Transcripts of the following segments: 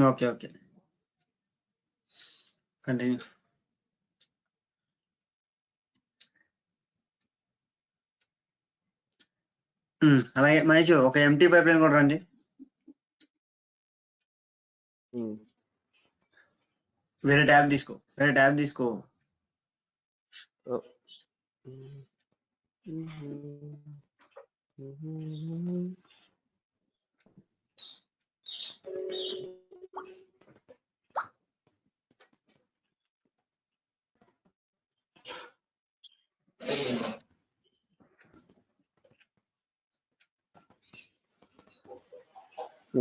Okay okay continue. అలాగే మహేష్ ఒక empty pipe line కూడా రండి. వేరే ట్యాబ్ తీసుకో.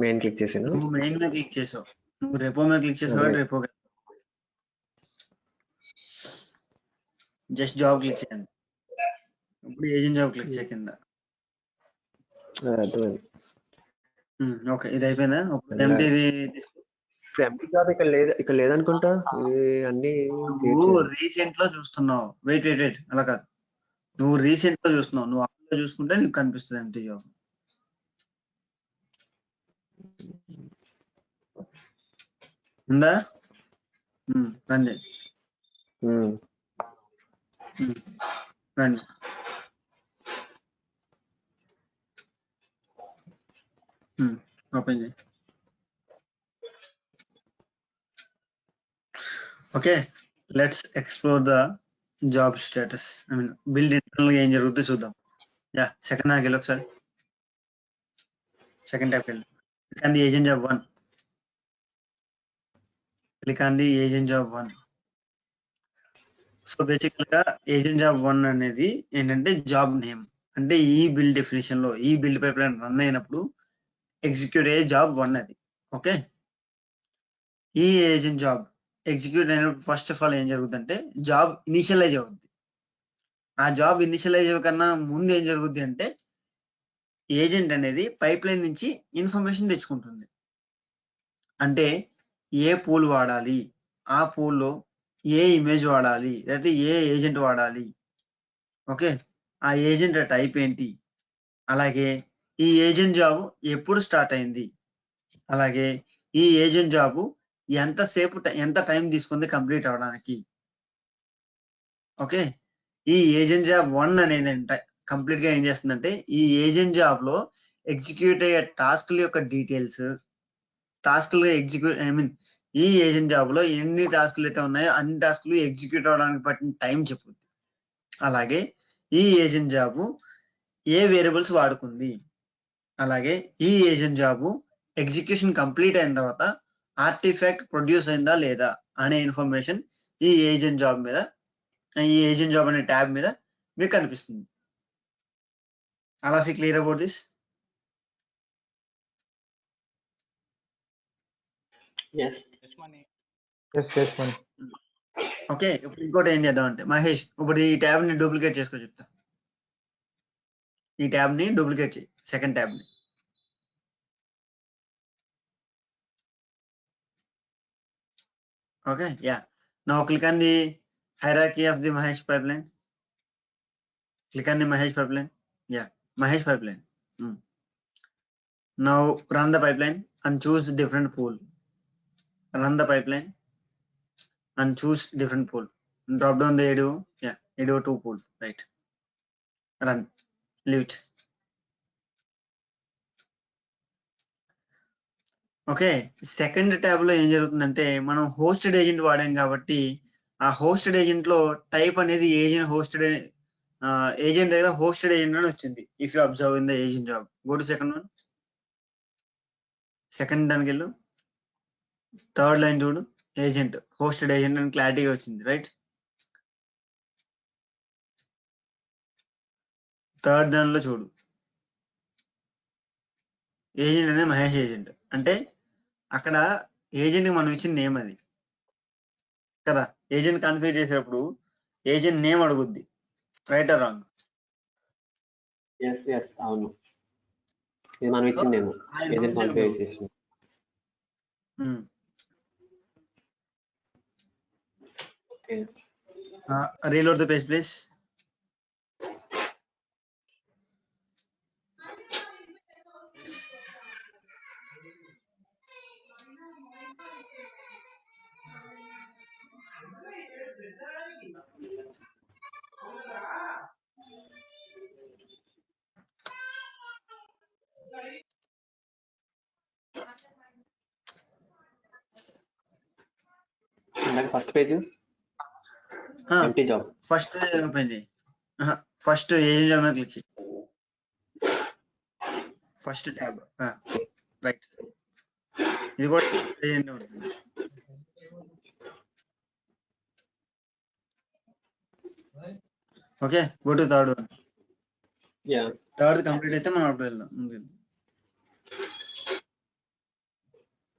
మెయిన్ క్లిక్ చేసాను. నువ్వు మెయిన్ మీద క్లిక్ చేసావు, నువ్వు రెపో మీద క్లిక్ చేసావు. రెపో జస్ట్ జాబ్ క్లిక్ చేయండి. ఇప్పుడు ఏజెంట్ జాబ్ క్లిక్ చేయ కింద. ఓకే ఇది అయిపోయిందా? ఎంటీ జాబ్ ఇక్కడ లేదనుకుంటా. అన్ని నువ్వు రీసెంట్ లో చూస్తున్నావు. వెయిట్ అలా కాదు, నువ్వు రీసెంట్ లో చూస్తున్నావు. నువ్వు ఆన్లో చూసుకుంటే నీకు కనిపిస్తుంది ఎంటీ జాబ్. ఉందా? రండి రండి. ఓపెన్ చేయి. Okay let's explore the job status. I mean build internal గా ఏం జరుగుతుందో చూద్దాం. యా సెకండ్ నాకు వెళ్ళి ఒకసారి. సెకండ్ ట్యాబ్కి వెళ్ళి click on the agent job 1. Click on the agent job 1. So బేసికల్ గా ఏజెంట్ జాబ్ 1 అనేది ఏంటంటే జాబ్ నేమ్. అంటే ఈ బిల్డ్ డెఫినేషన్ లో ఈ బిల్డ్ పైప్ లైన్ రన్ అయినప్పుడు ఎగ్జిక్యూట్ అయ్యే జాబ్ 1 అది. ఓకే, ఈ ఏజెంట్ జాబ్ ఎగ్జిక్యూట్ అయినప్పుడు ఫస్ట్ ఆఫ్ ఆల్ ఏం జరుగుతుందంటే జాబ్ ఇనిషియలైజ్ అవుద్ది. ఆ జాబ్ ఇనిషియలైజ్ కన్నా ముందు ఏం జరుగుద్ది అంటే ఏజెంట్ అనేది పైప్ లైన్ నుంచి ఇన్ఫర్మేషన్ తెచ్చుకుంటుంది. అంటే ఏ పూల్ వాడాలి, ఆ పూల్లో ఏ ఇమేజ్ వాడాలి, లేకపోతే ఏ ఏజెంట్ వాడాలి. ఓకే, ఆ ఏజెంట్ టైప్ ఏంటి, అలాగే ఈ ఏజెంట్ జాబ్ ఎప్పుడు స్టార్ట్ అయింది, అలాగే ఈ ఏజెంట్ జాబ్ ఎంత టైం తీసుకుంది కంప్లీట్ అవడానికి. ఓకే, ఈ ఏజెంట్ జాబ్ 1 అనేది కంప్లీట్ గా ఏం చేస్తుందంటే ఈ ఏజెంట్ జాబ్ లో ఎగ్జిక్యూట్ అయ్యే టాస్క్ల యొక్క డీటెయిల్స్, టాస్క్లు ఎగ్జిక్యూట్ ఈ ఏజెంట్ జాబ్ లో ఎన్ని టాస్క్లు అయితే ఉన్నాయో అన్ని టాస్క్లు ఎగ్జిక్యూట్ అవడానికి పట్టిన టైం చెప్పుద్ది. అలాగే ఈ ఏజెంట్ జాబ్ ఏ వేరియబుల్స్ వాడుకుంది, అలాగే ఈ ఏజెంట్ జాబ్ ఎగ్జిక్యూషన్ కంప్లీట్ అయిన తర్వాత ఆర్టిఫాక్ట్ ప్రొడ్యూస్ అయిందా లేదా అనే ఇన్ఫర్మేషన్ ఈ ఏజెంట్ జాబ్ మీద, ఈ ఏజెంట్ జాబ్ అనే ట్యాబ్ మీద మీకు కనిపిస్తుంది. అలా క్లియర్ అబౌట్ దిస్? ఓకే, ఇప్పుడు ఇంకోటి ఏం చేద్దాం అంటే మహేష్ ఇప్పుడు ఈ ట్యాబ్ ని డూప్లికేట్ చేసుకో చెప్తా. ఈ ట్యాబ్ ని డూప్లికేట్ చేయి, సెకండ్ ట్యాబ్ ని. Okay, yeah now click on the hierarchy of the Mahesh pipeline. Click on the Mahesh pipeline. Yeah, Mahesh pipeline. Now run the pipeline and choose different pool. Run the pipeline and choose different pool. Drop down the ADO. Yeah, ADO 2 pool. Right. Run. Leave it. Okay, second tab లో ఏం జరుగుతుందంటే మనం hosted agent వాడాం కాబట్టి ఆ hosted agent లో type అనేది agent hosted agent దగ్గర hosted agent అని వచ్చింది. If you observe in the agent job, go to second one. Second దానికి వెళ్ళు, థర్డ్ లైన్ చూడు, ఏజెంట్ హోస్టెడ్ ఏజెంట్ అని క్లారిటీగా వచ్చింది. రైట్, థర్డ్ దానిలో చూడు ఏజెంట్ అనేది మహేష్ ఏజెంట్. అంటే అక్కడ ఏజెంట్ మనం ఇచ్చిన నేమ్ అది కదా. ఏజెంట్ కన్ఫిగర్ చేసేటప్పుడు ఏజెంట్ నేమ్ అడుగుద్ది. Right or wrong? అవును, ఇది మనం ఇచ్చింది నేమ్. ఏజెంట్ కన్ఫిగర్ చేసిన. Reload the page please. ఇందాక first page empty job. First open చేయి. ఫస్ట్ ఏజెంట్ జాబ్ మీద క్లిక్ చేయి. First tab right. ఇది కూడా ఏజెంట్ ఉంటుంది. Okay, go to third one. Yeah third complete అయితే మనం అప్పుడు వెళ్దాం.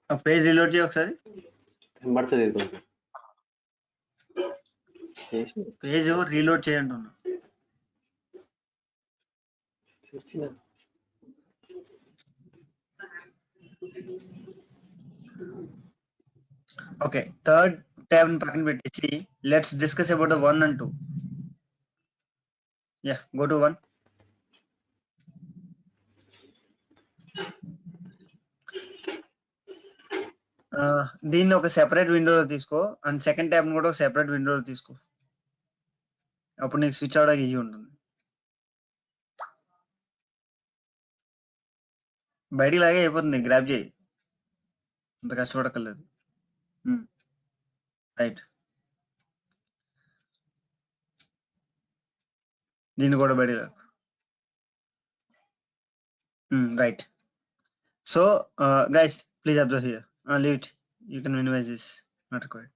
ఆ పేజ్ రీలోడ్ చేయి ఒకసారి. పడుతుంది ఇది కొంచెం. పేజ్ రీలోడ్ చేయంటున్నా. చూస్తున్నా. ఓకే, థర్డ్ ట్యాబ్ ని పక్కన పెట్టేసి let's discuss about 1 and 2. Yeah, go to 1. దీన్ని ఒక సెపరేట్ విండోలో తీసుకో అండ్ సెకండ్ ట్యాబ్ ని కూడా ఒక సెపరేట్ విండోలో తీసుకో. అప్పుడు నీకు స్విచ్ అవడానికి ఈజీ ఉంటుంది. బయటికి లాగే అయిపోతుంది, గ్రాబ్ చేయి, అంత కష్టపడక్కర్లేదు. రైట్, దీన్ని కూడా బయటికి లాగు. Right. So guys please observe here. Leave it, you can minimize this, not required.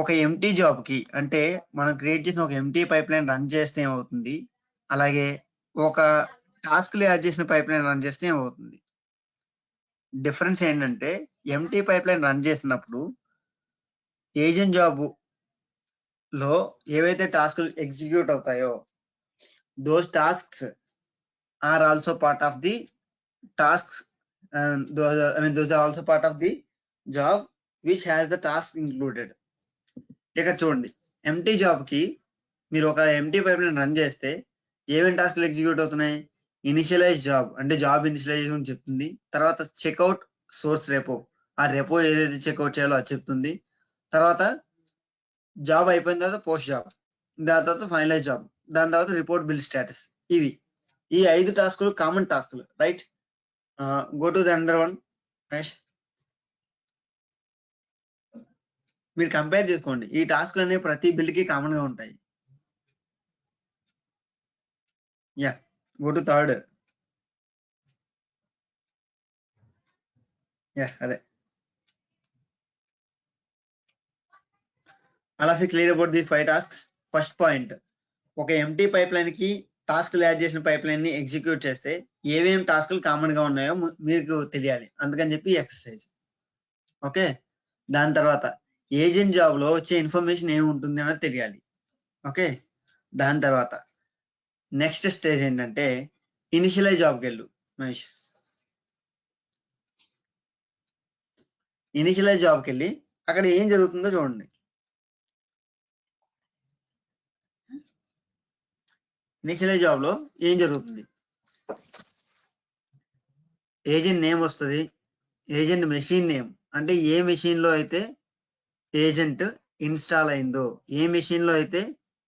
ఒక ఎంటీ జాబ్ కి అంటే మనం క్రియేట్ చేసిన ఒక ఎంటీ పైప్ లైన్ రన్ చేస్తే ఏమవుతుంది, అలాగే ఒక టాస్క్ యాడ్ చేసిన పైప్ లైన్ రన్ చేస్తే ఏమవుతుంది. డిఫరెన్స్ ఏంటంటే ఎంటీ పైప్ లైన్ రన్ చేసినప్పుడు ఏజెంట్ జాబ్ లో ఏవైతే టాస్క్లు ఎగ్జిక్యూట్ అవుతాయో those tasks are also part of the tasks, those are also part of the job which has the task included. ఇక్కడ చూడండి, ఎంటీ జాబ్ కి మీరు ఒక ఎంటీ పైప్ లైన్ రన్ చేస్తే ఏమేమి టాస్క్లు ఎగ్జిక్యూట్ అవుతున్నాయి. ఇనిషియలైజ్ జాబ్ అంటే జాబ్ ఇనిషియలైజేషన్ చెప్తుంది. తర్వాత చెక్అవుట్ సోర్స్ రెపో, ఆ రెపో ఏదైతే చెక్అవుట్ చేయాలో అది చెప్తుంది. తర్వాత జాబ్ అయిపోయిన తర్వాత పోస్ట్ జాబ్, దాని తర్వాత ఫైనలైజ్ జాబ్, దాని తర్వాత రిపోర్ట్ బిల్ స్టేటస్. ఇవి ఈ 5 టాస్కులు కామన్ టాస్కులు, right. Go to the under one. మీరు కంపేర్ చేసుకోండి, ఈ టాస్క్లు అనేవి ప్రతి బిల్డ్ కి కామన్ గా ఉంటాయి. Yeah, go to third. Yeah, అదే. అలా clear about the 5 tasks. First point, ఒక ఎంటీ పైప్ లైన్ కి టాస్క్లు యాడ్ చేసిన పైప్ లైన్ ని ఎగ్జిక్యూట్ చేస్తే ఏమేమి టాస్క్లు కామన్ గా ఉన్నాయో మీకు తెలియాలి, అందుకని చెప్పి ఎక్సర్సైజ్. ఓకే, దాని తర్వాత ఏజెంట్ జాబ్ లో వచ్చే ఇన్ఫర్మేషన్ ఏమి ఉంటుంది అన్నది తెలియాలి. ఓకే, దాని తర్వాత నెక్స్ట్ స్టేజ్ ఏంటంటే ఇనిషియలైజ్ జాబ్కి వెళ్ళు మహేష్. ఇనిషియలైజ్ జాబ్కి వెళ్ళి అక్కడ ఏం జరుగుతుందో చూడండి. ఇనిషియలైజ్ జాబ్ లో ఏం జరుగుతుంది, ఏజెంట్ నేమ్ వస్తుంది, ఏజెంట్ మెషిన్ నేమ్ అంటే ఏ మెషిన్ లో అయితే ఏజెంట్ ఇన్స్టాల్ అయిందో, ఏ మెషిన్ లో అయితే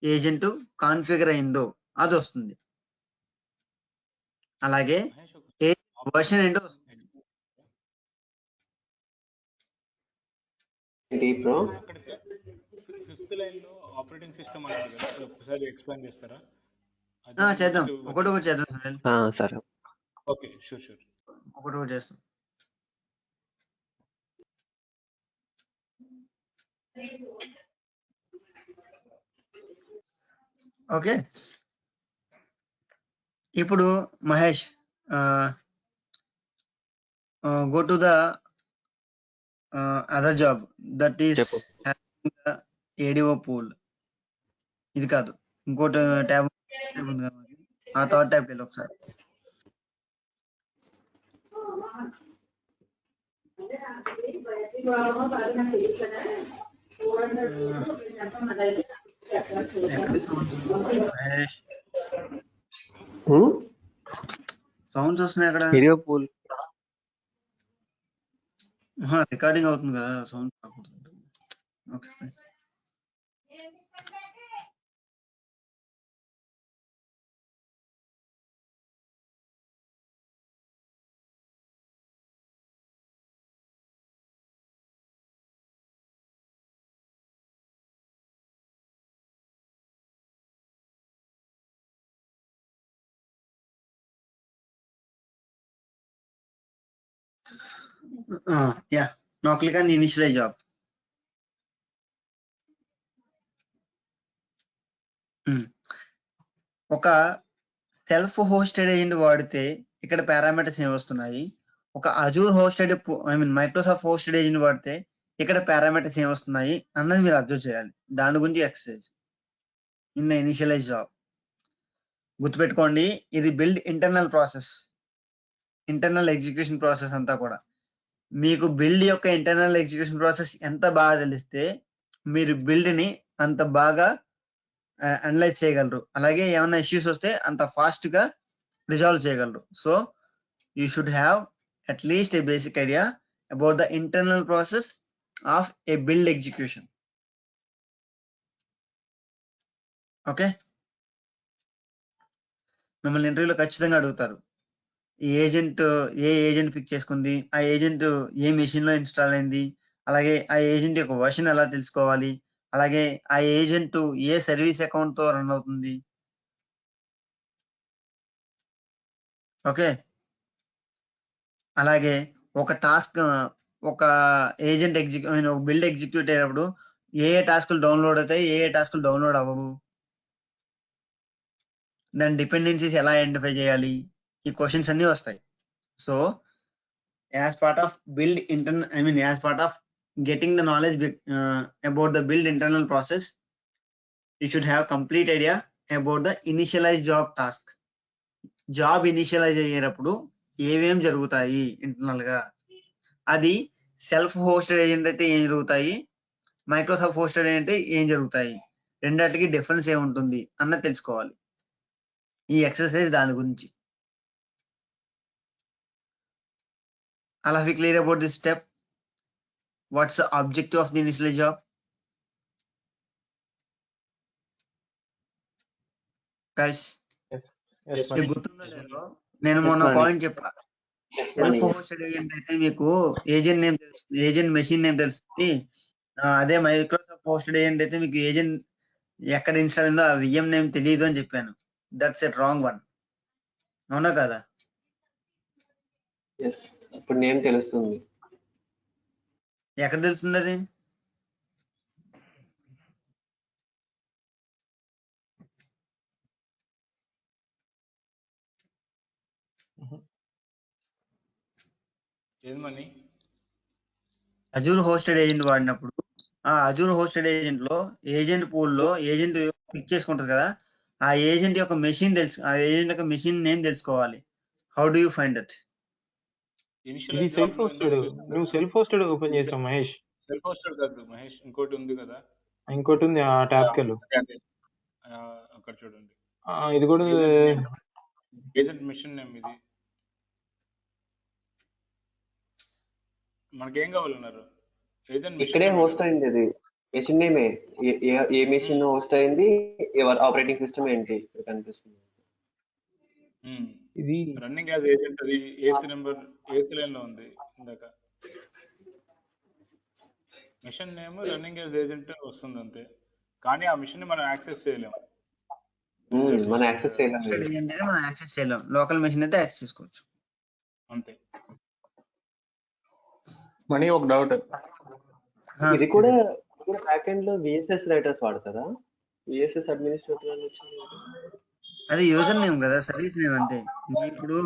ఏజెంట్ కాన్ఫిగర్ అయిందో అది వస్తుంది. అలాగే వర్షన్ ఏంటో వస్తుంది. ఫిఫ్త్ లైన్ లో ఆపరేటింగ్ సిస్టమ్ అన్నారు కదా, అది ఒకసారి ఎక్స్ప్లెయిన్ చేస్తారా? చేద్దాం, ఒకటి చేద్దాం. సరే, ఓకే, షూర్. ఒకటి చేస్తాం. ఓకే, ఇప్పుడు Mahesh go to the other job that is ADO pool. ఇది కాదు, ఇంకోటి ట్యాబ్ ఉంది కదా, ఆ థర్డ్ ట్యాబ్కి వెళ్ళి ఒకసారి. సౌండ్స్ వస్తున్నాయి అక్కడ. రికార్డింగ్ అవుతుంది కదా, sound. Okay. Yeah, now click on initialize job. ఒక సెల్ఫ్ హోస్టెడ్ ఏజెంట్ వాడితే ఇక్కడ పారామీటర్స్ ఏమి వస్తున్నాయి, ఒక Azure hosted Microsoft hosted agent వాడితే ఇక్కడ పారామీటర్స్ ఏమి వస్తున్నాయి అన్నది మీరు అబ్జర్వ్ చేయాలి. దాని గురించి exercise in the initialise job. గుర్తుపెట్టుకోండి, ఇది build internal process, internal execution process అంతా కూడా. మీకు బిల్డ్ యొక్క ఇంటర్నల్ ఎగ్జిక్యూషన్ ప్రాసెస్ ఎంత బాగా తెలిస్తే మీరు బిల్డ్ ని అంత బాగా అనలైజ్ చేయగలరు, అలాగే ఏమైనా ఇష్యూస్ వస్తే అంత ఫాస్ట్ గా రిజాల్వ్ చేయగలరు. So you should have at least A basic idea about the internal process of A build execution. Okay, మిమ్మల్ని ఇంటర్వ్యూలో ఖచ్చితంగా అడుగుతారు, ఈ ఏజెంట్ ఏ ఏజెంట్ పిక్ చేసుకుంది, ఆ ఏజెంట్ ఏ మెషిన్ లో ఇన్స్టాల్ అయింది, అలాగే ఆ ఏజెంట్ యొక్క వర్షన్ ఎలా తెలుసుకోవాలి, అలాగే ఆ ఏజెంట్ ఏ సర్వీస్ అకౌంట్ తో రన్ అవుతుంది. ఓకే, అలాగే ఒక టాస్క్ ఒక ఏజెంట్ ఒక బిల్డ్ ఎగ్జిక్యూట్ అయినప్పుడు ఏ ఏ టాస్కులు డౌన్లోడ్ అవుతాయి, ఏ ఏ టాస్కులు డౌన్లోడ్ అవ్వవు, దాని డిపెండెన్సీస్ ఎలా ఐడెంటిఫై చేయాలి, ఈ క్వశ్చన్స్ అన్ని వస్తాయి. So as part of build as part of getting the knowledge about the build internal process, you should have complete idea about the initialize job task. Job initialise అయ్యేటప్పుడు ఏమేం జరుగుతాయి internal గా, అది self hosted agent అయితే ఏం జరుగుతాయి, Microsoft hosted అయితే ఏం జరుగుతాయి, రెండాటికి డిఫరెన్స్ ఏముంటుంది అన్నది తెలుసుకోవాలి. ఈ ఎక్సర్సైజ్ దాని గురించి. I'll have you clear about this step. What's the objective of the initialize job? Guys, మీకు గుర్తుందో లేదో, నేను మొన్న పాయింట్ చెప్పా, సెల్ఫ్ హోస్టెడ్ ఏజెంట్ అయితే మీకు ఏజెంట్ నేమ్ తెలుస్తుంది, ఏజెంట్ మెషిన్ నేమ్ తెలుస్తుంది. అదే మైక్రోసాఫ్ట్ హోస్టెడ్ ఏజెంట్ అయితే మీకు ఏజెంట్ ఎక్కడ ఇన్స్టాల్ అయిందో ఆ విఎం నేమ్ తెలియదు అని చెప్పాను. దట్స్ ఎట్ రాంగ్ వన్, అవునా కదా? ఇప్పుడు నేమ్ తెలుస్తుంది. ఎక్కడ తెలుస్తుంది అది? ఏమని అజూర్ హోస్టెడ్ ఏజెంట్ వాడినప్పుడు ఆ అజూర్ హోస్టెడ్ ఏజెంట్ లో ఏజెంట్ పూల్ లో ఏజెంట్ పిక్ చేసుకుంటది కదా, ఆ ఏజెంట్ యొక్క మెషిన్ ఆ ఏజెంట్ యొక్క మెషిన్ నేమ్ తెలుసుకోవాలి. How do you find that? ఇది సెల్ఫ్ హోస్టెడ్. నువ్వు సెల్ఫ్ హోస్టెడ్ ఓపెన్ చేసావు మహేష్. సెల్ఫ్ హోస్టెడ్ కాదు మహేష్, ఇంకోటి ఉంది కదా, ఇంకోటి ఉంది ఆ ట్యాబ్ కి వెళ్ళు. అక్కడ చూడండి, ఇది కూడా ఏజెంట్ మిషన్ నేమ్. ఇది మనకేం కావాలన్నారు? ఏజెంట్ ఇక్కడే హోస్ట్ అయింది, అది మెషిన్ నేమే. ఏ మెషిన్ హోస్ట్ అయింది, ఎవరి ఆపరేటింగ్ సిస్టమ్ ఏంటి కనిపిస్తుంది. ఇది రన్నింగ్ యాజ్ ఏజెంట్, అది ఏసీ నెంబర్ ఏసీ లైన్ లో ఉంది ఇందాక. Machine name running as agent వస్తుంది అంతే, కానీ ఆ మిషన్ ని మనం యాక్సెస్ చేయలేము. మనం యాక్సెస్ చేయలేం, లోకల్ మెషిన్ అయితే యాక్సెస్ చేసుకోవచ్చు అంతే. మనీ ఒక డౌట్, ఇది కూడా బ్యాక్ ఎండ్ లో విఎస్ఎస్ రైటర్స్ వాడతారా? విఎస్ఎస్ అడ్మినిస్ట్రేటర్ అని వచ్చింది, అది యూజర్ నేమ్ కదా, సర్వీస్ నేమ్ అంతే. ఇప్పుడు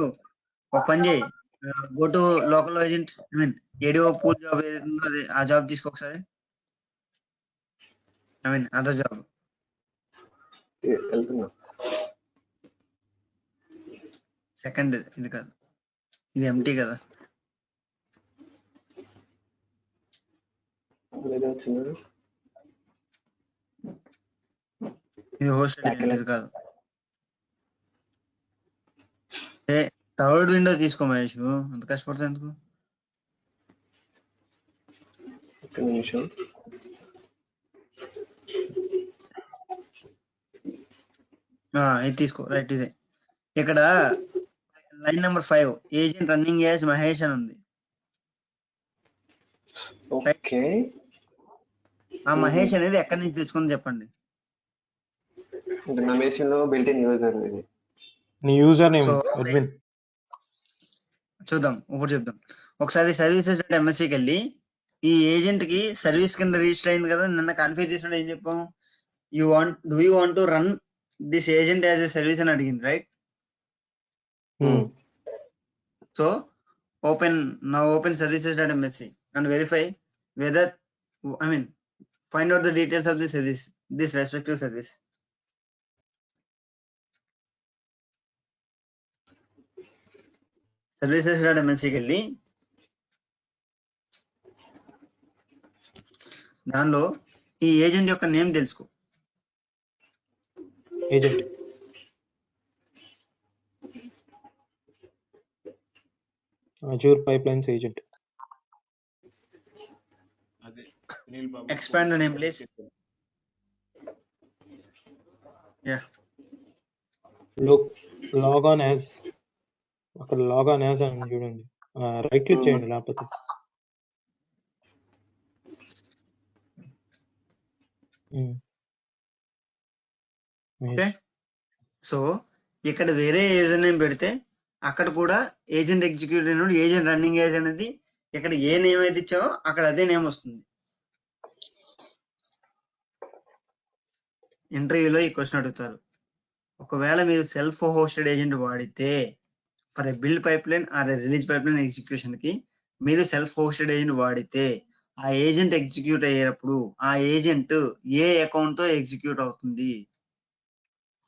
ఒక పని చేయి, go to local agent, ADO pool job ఏదైతుందో అది ఆ జాబ్ తీసుకో ఒకసారి, అదర్ జాబ్ వెళ్తున్నా. సెకండ్ ఇది కాదు, ఇది ఎంటీ కదా. ఇది హోస్టెడ్ ఏజెంట్, ఇది కాదు. థర్డ్ విండో తీసుకో మహేష్, అంత కష్టపడతా ఎందుకు? ఇది తీసుకో, రైట్. ఇదే ఇక్కడ line number 5 agent running as Mahesh అని ఉంది. ఆ మహేష్ అనేది ఎక్కడి నుంచి తెచ్చుకుంది చెప్పండి. నా మెషిన్ లో బిల్ట్ ఇన్ యూజర్ ఇది. నీ యూజర్ నేమ్ అడ్మిన్. చూద్దాం, ఇప్పుడు చెప్దాం. ఒకసారి సర్వీసెస్ డాట్ ఎంఎస్సికి వెళ్ళి ఈ ఏజెంట్ కి సర్వీస్ కింద రిజిస్టర్ అయింది కదా, నిన్న కాన్ఫిగర్ చేసినప్పుడు ఏం చెప్పాం, you want to run this agent as a service అని అడిగింది, right? So open services dot MSc and verify weather find out the details of the service, this respective service. services.msc కి వెళ్ళి దానిలో ఈ ఏజెంట్ యొక్క నేమ్ తెలుసుకో. Agent Azure pipelines agent. అదే Sunil Babu. Expand the name, please. Yeah. Log on as, అక్కడ log on as అని చూడండి, రైట్ క్లిక్ చేయండి లేకపోతే. ఓకే, సో ఇక్కడ వేరే యూజర్ నేమ్ పెడితే అక్కడ కూడా ఏజెంట్ ఎగ్జిక్యూటివ్ అయినప్పుడు ఏజెంట్ రన్నింగ్ ఏజ్ అనేది ఇక్కడ ఏ నేమ్ అయితే ఇచ్చామో అక్కడ అదే నేమ్ వస్తుంది. ఇంటర్వ్యూలో ఈ క్వశ్చన్ అడుగుతారు, ఒకవేళ మీరు సెల్ఫ్ హోస్టెడ్ ఏజెంట్ వాడితే for a build pipeline or release pipeline execution కి మీరు సెల్ఫ్ హోస్టెడ్ ఏజెంట్ వాడితే ఆ ఏజెంట్ ఎగ్జిక్యూట్ అయ్యేటప్పుడు ఆ ఏజెంట్ ఏ అకౌంట్ తో ఎగ్జిక్యూట్ అవుతుంది?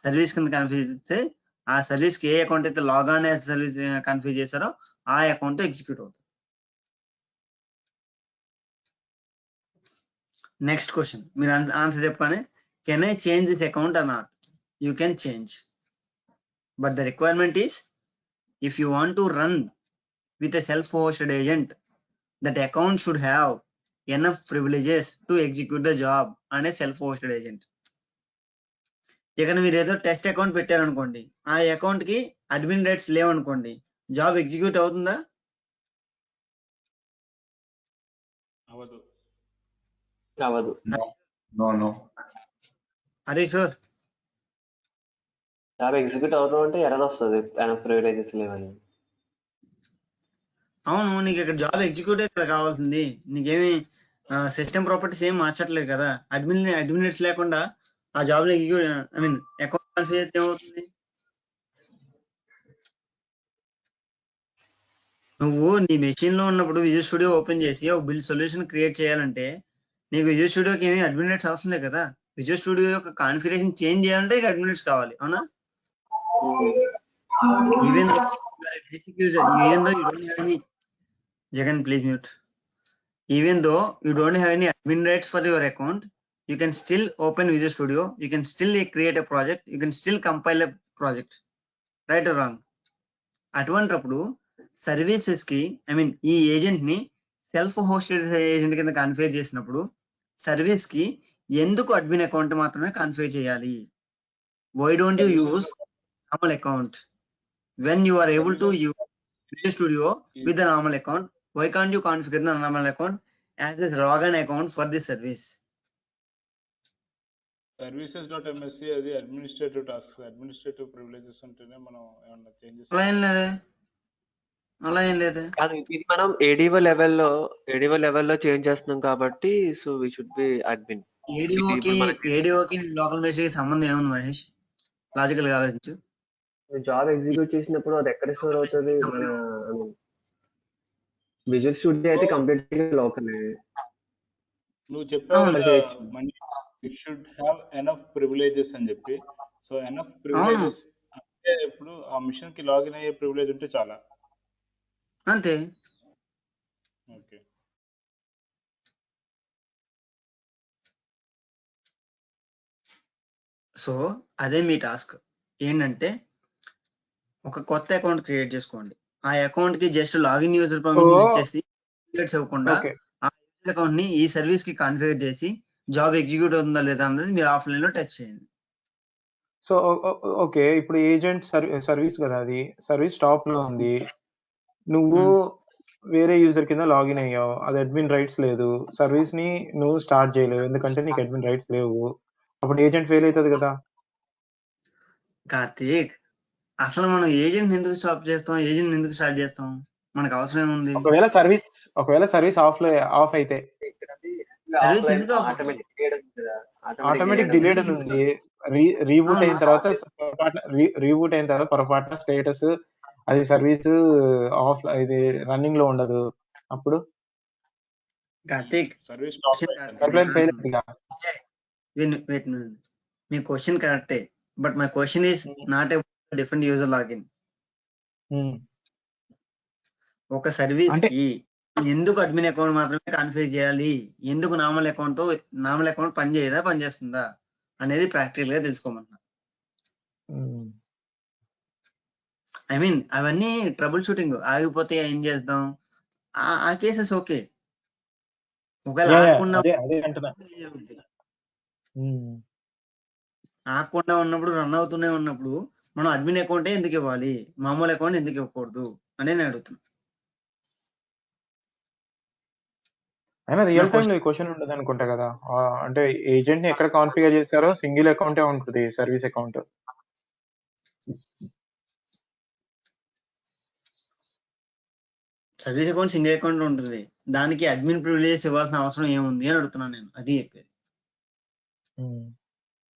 సర్వీస్ కింద కన్ఫ్యూజ్ చేస్తే ఆ సర్వీస్ కి ఏ అకౌంట్ అయితే లాగాన్ యాజ్ సర్వీస్ కన్ఫ్యూజ్ చేశారో ఆ అకౌంట్ తో ఎగ్జిక్యూట్ అవుతుంది. నెక్స్ట్ క్వశ్చన్ మీరు ఆన్సర్ చెప్పగానే, can I change this account or not? You can change, but the requirement is if you want to run with a self-hosted agent, that account should have enough privileges to execute the job on a self-hosted agent. ఇక్కడ మీరు ఏదో test account పెట్టారనుకోండి, ఆ account కి admin rights లేవనుకోండి, job execute అవుతుందా? అవ్వదు. అరే sure? Job execute అవుతాం అంటే ఎర్రర్ వస్తుంది, ప్రివిలేజెస్ లేవని. అవును, నీకు ఇక్కడ జాబ్ ఎగ్జిక్యూట్ కదా కావాల్సింది, నీకేమి సిస్టమ్ ప్రాపర్టీస్ ఏం మార్చట్లేదు కదా. అడ్మిన్ రైట్స్ లేకుండా ఆ జాబ్ లో అకౌంట్ కన్ఫ్యూజ్ అయితే ఏమవుతుంది? నువ్వు నీ మెషిన్ లో ఉన్నప్పుడు విజువల్ స్టూడియో ఓపెన్ చేసి ఒక బిల్డ్ సొల్యూషన్ క్రియేట్ చేయాలంటే నీకు విజువల్ స్టూడియోకి ఏమి అడ్మిన్ రైట్స్ అవసరం లేదు కదా. విజువల్ స్టూడియో యొక్క కాన్ఫిగరేషన్ చేంజ్ చేయాలంటే అడ్మిన్ రైట్స్ కావాలి, అవునా? Even though you are a basic user, even though you don't have any, Jagan, please mute. Even though you don't have any admin rights for your account, you can still open Visual Studio, you can still create a project, you can still compile a project, right or wrong? అటువంటిప్పుడు services కి ఈ agent ని self hosted agent కింద configure చేసినప్పుడు service కి ఎందుకు admin account మాత్రమే configure చేయాలి? Why don't you use normal account when you are able to use Visual Studio with the normal account? Why can't you configure the normal account as a login account for this service? services.msc అది administrative task, administrative privileges ఉంటేనే మనం ఏమన్నా changes. అలా ఏం లేదు. ఇది మనం ADO లెవెల్లో చేంజ్ చేస్తున్నాం కాబట్టి, so we should be admin. ఏడీఓకి లోకల్ మెసేజ్ సంబంధం ఏముంది మహేష్? లాజికల్ గా ఆలోచించు. జాబ్ ఎగ్జిక్యూట్ చేసినప్పుడు అది ఎక్కడ స్టోర్ అవుతుంది? మన విజువల్ స్టూడియో అయితే కంప్లీట్ గా లోకలే. నువ్వు చెప్పావు it should have enough privileges అని చెప్పి. సో ఎనఫ్ ప్రివిలేజెస్ అంటే ఇప్పుడు ఆ మిషన్ కి లాగిన్ అయ్యే ప్రివిలేజ్ ఉంటే చాలా, అంతే. ఓకే. సో అదే మీ టాస్క్ ఏంటంటే, ఒక కొత్త అకౌంట్ క్రియేట్ చేసుకోండి. ఆ అకౌంట్ కి జస్ట్ లాగిన్ యూజర్ పర్మిషన్ ఇచ్చేసి ఇవ్వకుండా ఆ అకౌంట్ ని ఈ సర్వీస్ కి కాన్ఫిగర్ చేసి జాబ్ ఎగ్జిక్యూట్ అవుతుందా లేదా అన్నది మీరు ఆఫ్లైన్ లో టెస్ట్ చేయండి. సో ఓకే, ఇప్పుడు ఏజెంట్ సర్వీస్ కదా, అది సర్వీస్ టాప్ లో ఉంది, నువ్వు వేరే యూజర్ కింద లాగిన్ అయ్యావు, అది అడ్మిన్ రైట్స్ లేదు, సర్వీస్ ని నువ్వు స్టార్ట్ చేయలేవు ఎందుకంటే నీకు అడ్మిన్ రైట్స్ లేవు, అప్పుడు ఏజెంట్ ఫెయిల్ అవుతుంది కదా. కార్తీక్, అసలు మనం ఏజెంట్ ఎందుకు స్టాప్ చేస్తాం, ఏజెంట్ ఎందుకు స్టార్ట్ చేస్తాం? మనకు అవసరం ఏముంది? ఒకవేళ సర్వీస్ ఆఫ్ అయితే సర్వీస్ ఎందుకు ఆఫ్ అవుతుంది? ఆటోమేటిక్ డిలేడ్ అని ఉంది. రీబూట్ అయిన తర్వాత పొరపాటున స్టేటస్ అది సర్వీస్ ఆఫ్ ఇది రన్నింగ్ లో ఉండదు. అప్పుడు Karthik, service stop pipeline fail అయిందిగా. వెయిట్ మీ క్వశ్చన్ కరెక్టే, but my question is not a different user login. ఒక సర్వీస్ కి ఎందుకు అడ్మిన్ అకౌంట్ మాత్రమే కాన్ఫిగర్ చేయాలి, ఎందుకు నార్మల్ అకౌంట్ పని చేయదా పని చేస్తుందా అనేది ప్రాక్టికల్ గా తెలుసుకోమన్నా. ఐ మీన్ అవన్నీ ట్రబుల్ షూటింగ్. ఆగిపోతే ఏం చేద్దాం, ఆ కేసెస్ ఓకే. ఒకవేళ ఆగకుండా ఉన్నప్పుడు రన్ అవుతూనే ఉన్నప్పుడు మనం అడ్మిన్ అకౌంటే ఎందుకు ఇవ్వాలి, మామూలు అకౌంట్ ఎందుకు ఇవ్వకూడదు అనేది నేను అడుగుతున్నా. అయినా రియల్ టైమ్ లో క్వశ్చన్ ఉండదు అనుకుంటా కదా. అంటే ఏజెంట్ ని ఎక్కడ కాన్ఫిగర్ చేస్తారో సింగిల్ అకౌంటే ఉంటుంది, service account. Service account single account ఉంటుంది, దానికి అడ్మిన్ ప్రివిలేజెస్ ఇవ్వాల్సిన అవసరం ఏముంది అని అడుగుతున్నాను నేను. అది చెప్పేది.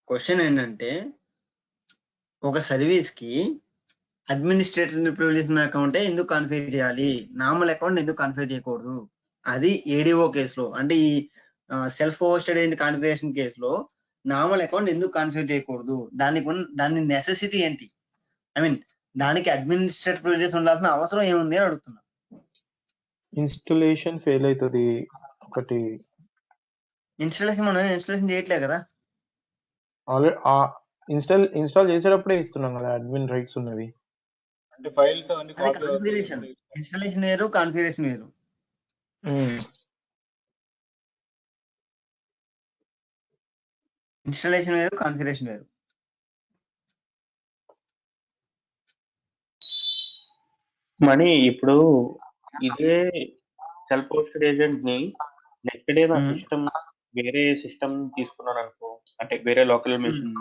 క్వశ్చన్ ఏంటంటే, ఒక సర్వీస్ కి అడ్మినిస్ట్రేటర్ ప్రివిలేజ్ ఉన్న అకౌంటే ఎందుకు కాన్ఫిగర్ చేయాలి, నార్మల్ అకౌంట్ ఎందుకు కాన్ఫిగర్ చేయకూడదు? అది ఏడిఓ కేసులో, అంటే ఈ సెల్ఫ్ హోస్టెడ్ అయిన కాన్ఫిగరేషన్ కేసులో నార్మల్ అకౌంట్ ఎందుకు కాన్ఫిగర్ చేయకూడదు, దాని నెసెసిటీ ఏంటి? ఐ మీన్ దానికి అడ్మినిస్ట్రేటర్ ప్రివిలేజ్ ఉండాల్సిన అవసరం ఏముంది అని అడుగుతున్నా. ఇన్స్టాలేషన్ ఫెయిల్ అవుతుంది ఒకటి. మనం ఇన్స్టాలేషన్ చేయట్లే కదా, ఇన్స్టాల్ చేసేటప్పుడే ఇస్తున్నాం కదా అడ్మిన్ రైట్స్ ఉన్నవి. అంటే ఫైల్స్ అవన్నీ కాన్ఫిగరేషన్. ఇన్స్టాలేషన్ వేరు, కాన్ఫిగరేషన్ వేరు. ఇన్స్టాలేషన్ వేరు, కాన్ఫిగరేషన్ వేరు. మనీ ఇప్పుడు ఇదే సెల్ఫ్ హోస్టెడ్ ఏజెంట్ ని నెక్స్ట్ డే నా సిస్టమ్ వేరే సిస్టమ్ తీసుకున్నాను అనుకో, అంటే వేరే లోకల్ మెషిన్.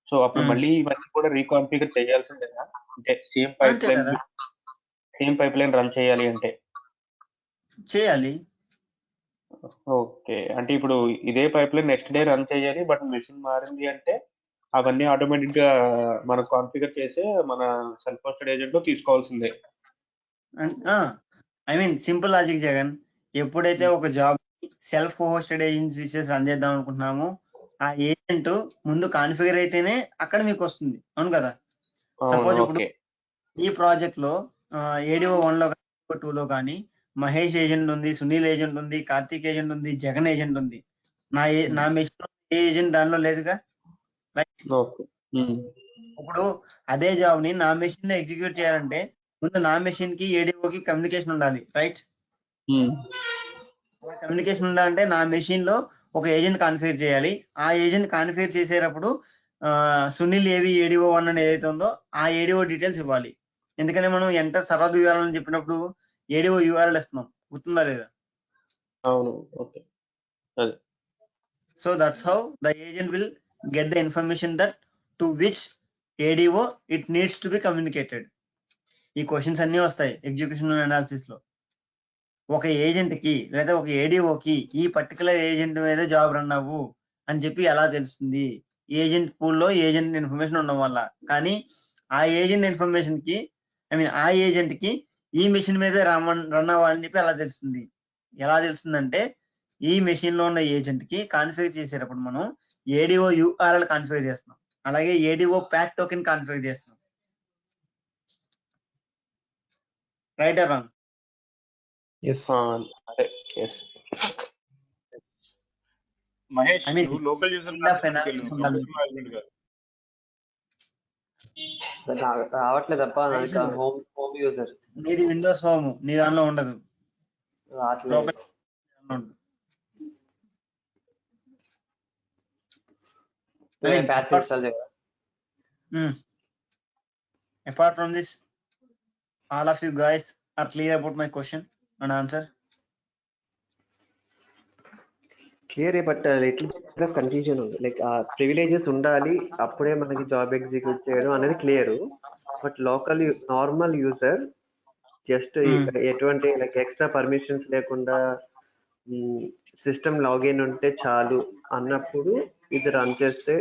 సో అప్పుడు మళ్ళీ ఇవన్నీ కూడా రీకాన్ఫిగర్ చేయాల్సిందేనా? అంటే సేమ్ పైప్ లైన్ రన్ చేయాలి అంటే చేయాలి. ఓకే, అంటే ఇప్పుడు ఇదే pipe line next day run చేయాలి, బట్ మెషిన్ మారింది అంటే అవన్నీ ఆటోమేటిక్ గా మనం కాన్ఫిగర్ చేసే మన సెల్ఫ్ హోస్టెడ్ ఏజెంట్ లో తీసుకోవాల్సిందే. I mean simple logic Jagan. ఎప్పుడైతే ఒక job self hosted agencies run చేద్దాం అనుకుంటున్నామో, ఆ ఏజెంట్ ముందు కాన్ఫిగర్ అయితేనే అక్కడ మీకు వస్తుంది. అవును కదా? సపోజ్ ఇప్పుడు ఈ ప్రాజెక్ట్ లో ఏడిఓ 1 లో 2 లో కానీ మహేష్ ఏజెంట్ ఉంది, సునీల్ ఏజెంట్ ఉంది, కార్తీక్ ఏజెంట్ ఉంది, జగన్ ఏజెంట్ ఉంది. నా మెషిన్ ఏ ఏజెంట్ దానిలో లేదుగా, రైట్? ఇప్పుడు అదే జాబ్ ని నా మెషిన్ లో ఎగ్జిక్యూట్ చేయాలంటే ముందు నా మెషిన్ కి ఏడిఓకి కమ్యూనికేషన్ ఉండాలి, రైట్? కమ్యూనికేషన్ ఉండాలంటే నా మెషిన్ లో ఒక ఏజెంట్ కాన్ఫిగర్ చేయాలి. ఆ ఏజెంట్ కాన్ఫిగర్ చేసేటప్పుడు సునీల్ ఏడిఓ 1 అని ఏదైతే ఉందో ఆ ఏడిఓ డీటెయిల్స్ ఇవ్వాలి. ఎందుకంటే మనం ఎంటర్ సర్వర్ యూఆర్ఎల్ అని చెప్పినప్పుడు ఏడిఓ యూఆర్ఎల్ ఇస్తున్నాం, గుర్తుందా లేదా? అవును, okay. So that's how the agent will get the information that to which ADO it needs to be communicated. ఈ క్వశ్చన్స్ అన్ని వస్తాయి ఎగ్జిక్యూషన్ అనాలిసిస్ లో. ఒక ఏజెంట్ కి లేదా ఒక ఏడిఓకి ఈ పర్టికులర్ ఏజెంట్ మీద జాబ్ రన్ అవ్వు అని చెప్పి ఎలా తెలుస్తుంది? ఏజెంట్ పూల్ లో ఏజెంట్ ఇన్ఫర్మేషన్ ఉండడం వల్ల. కానీ ఆ ఏజెంట్ ఇన్ఫర్మేషన్ కి ఆ ఏజెంట్ కి ఈ మెషిన్ మీద రన్ అవ్వాలని చెప్పి ఎలా తెలుస్తుంది? ఎలా తెలుస్తుందంటే ఈ మెషిన్ లో ఉన్న ఏజెంట్ కి కాన్ఫిగర్ చేసేటప్పుడు మనం ఏడిఓ యూఆర్ఎల్ కాన్ఫిగర్ చేస్తున్నాం, అలాగే ఏడిఓ ప్యాక్ టోకెన్ కాన్ఫిగర్ చేస్తున్నాం. Right or wrong? మహేష్, నువ్వు లోకల్ యూజర్ రావట్లేదు తప్ప హోమ్ యూజర్. నీది విండోస్ హోమ్, నీ దానిలో ఉండదు. Apart from this, all of you guys are clear about my question and answer? Clear, but little bit of confusion ఉంది. Like privileges ఉండాలి అప్పుడే మనకి జాబ్ ఎగ్జిక్యూట్ చేయడం అనేది clear, but normal user just ఎటువంటి లైక్ ఎక్స్ట్రా పర్మిషన్స్ లేకుండా system login ఉంటే చాలు అన్నప్పుడు ఇది రన్ చేస్తే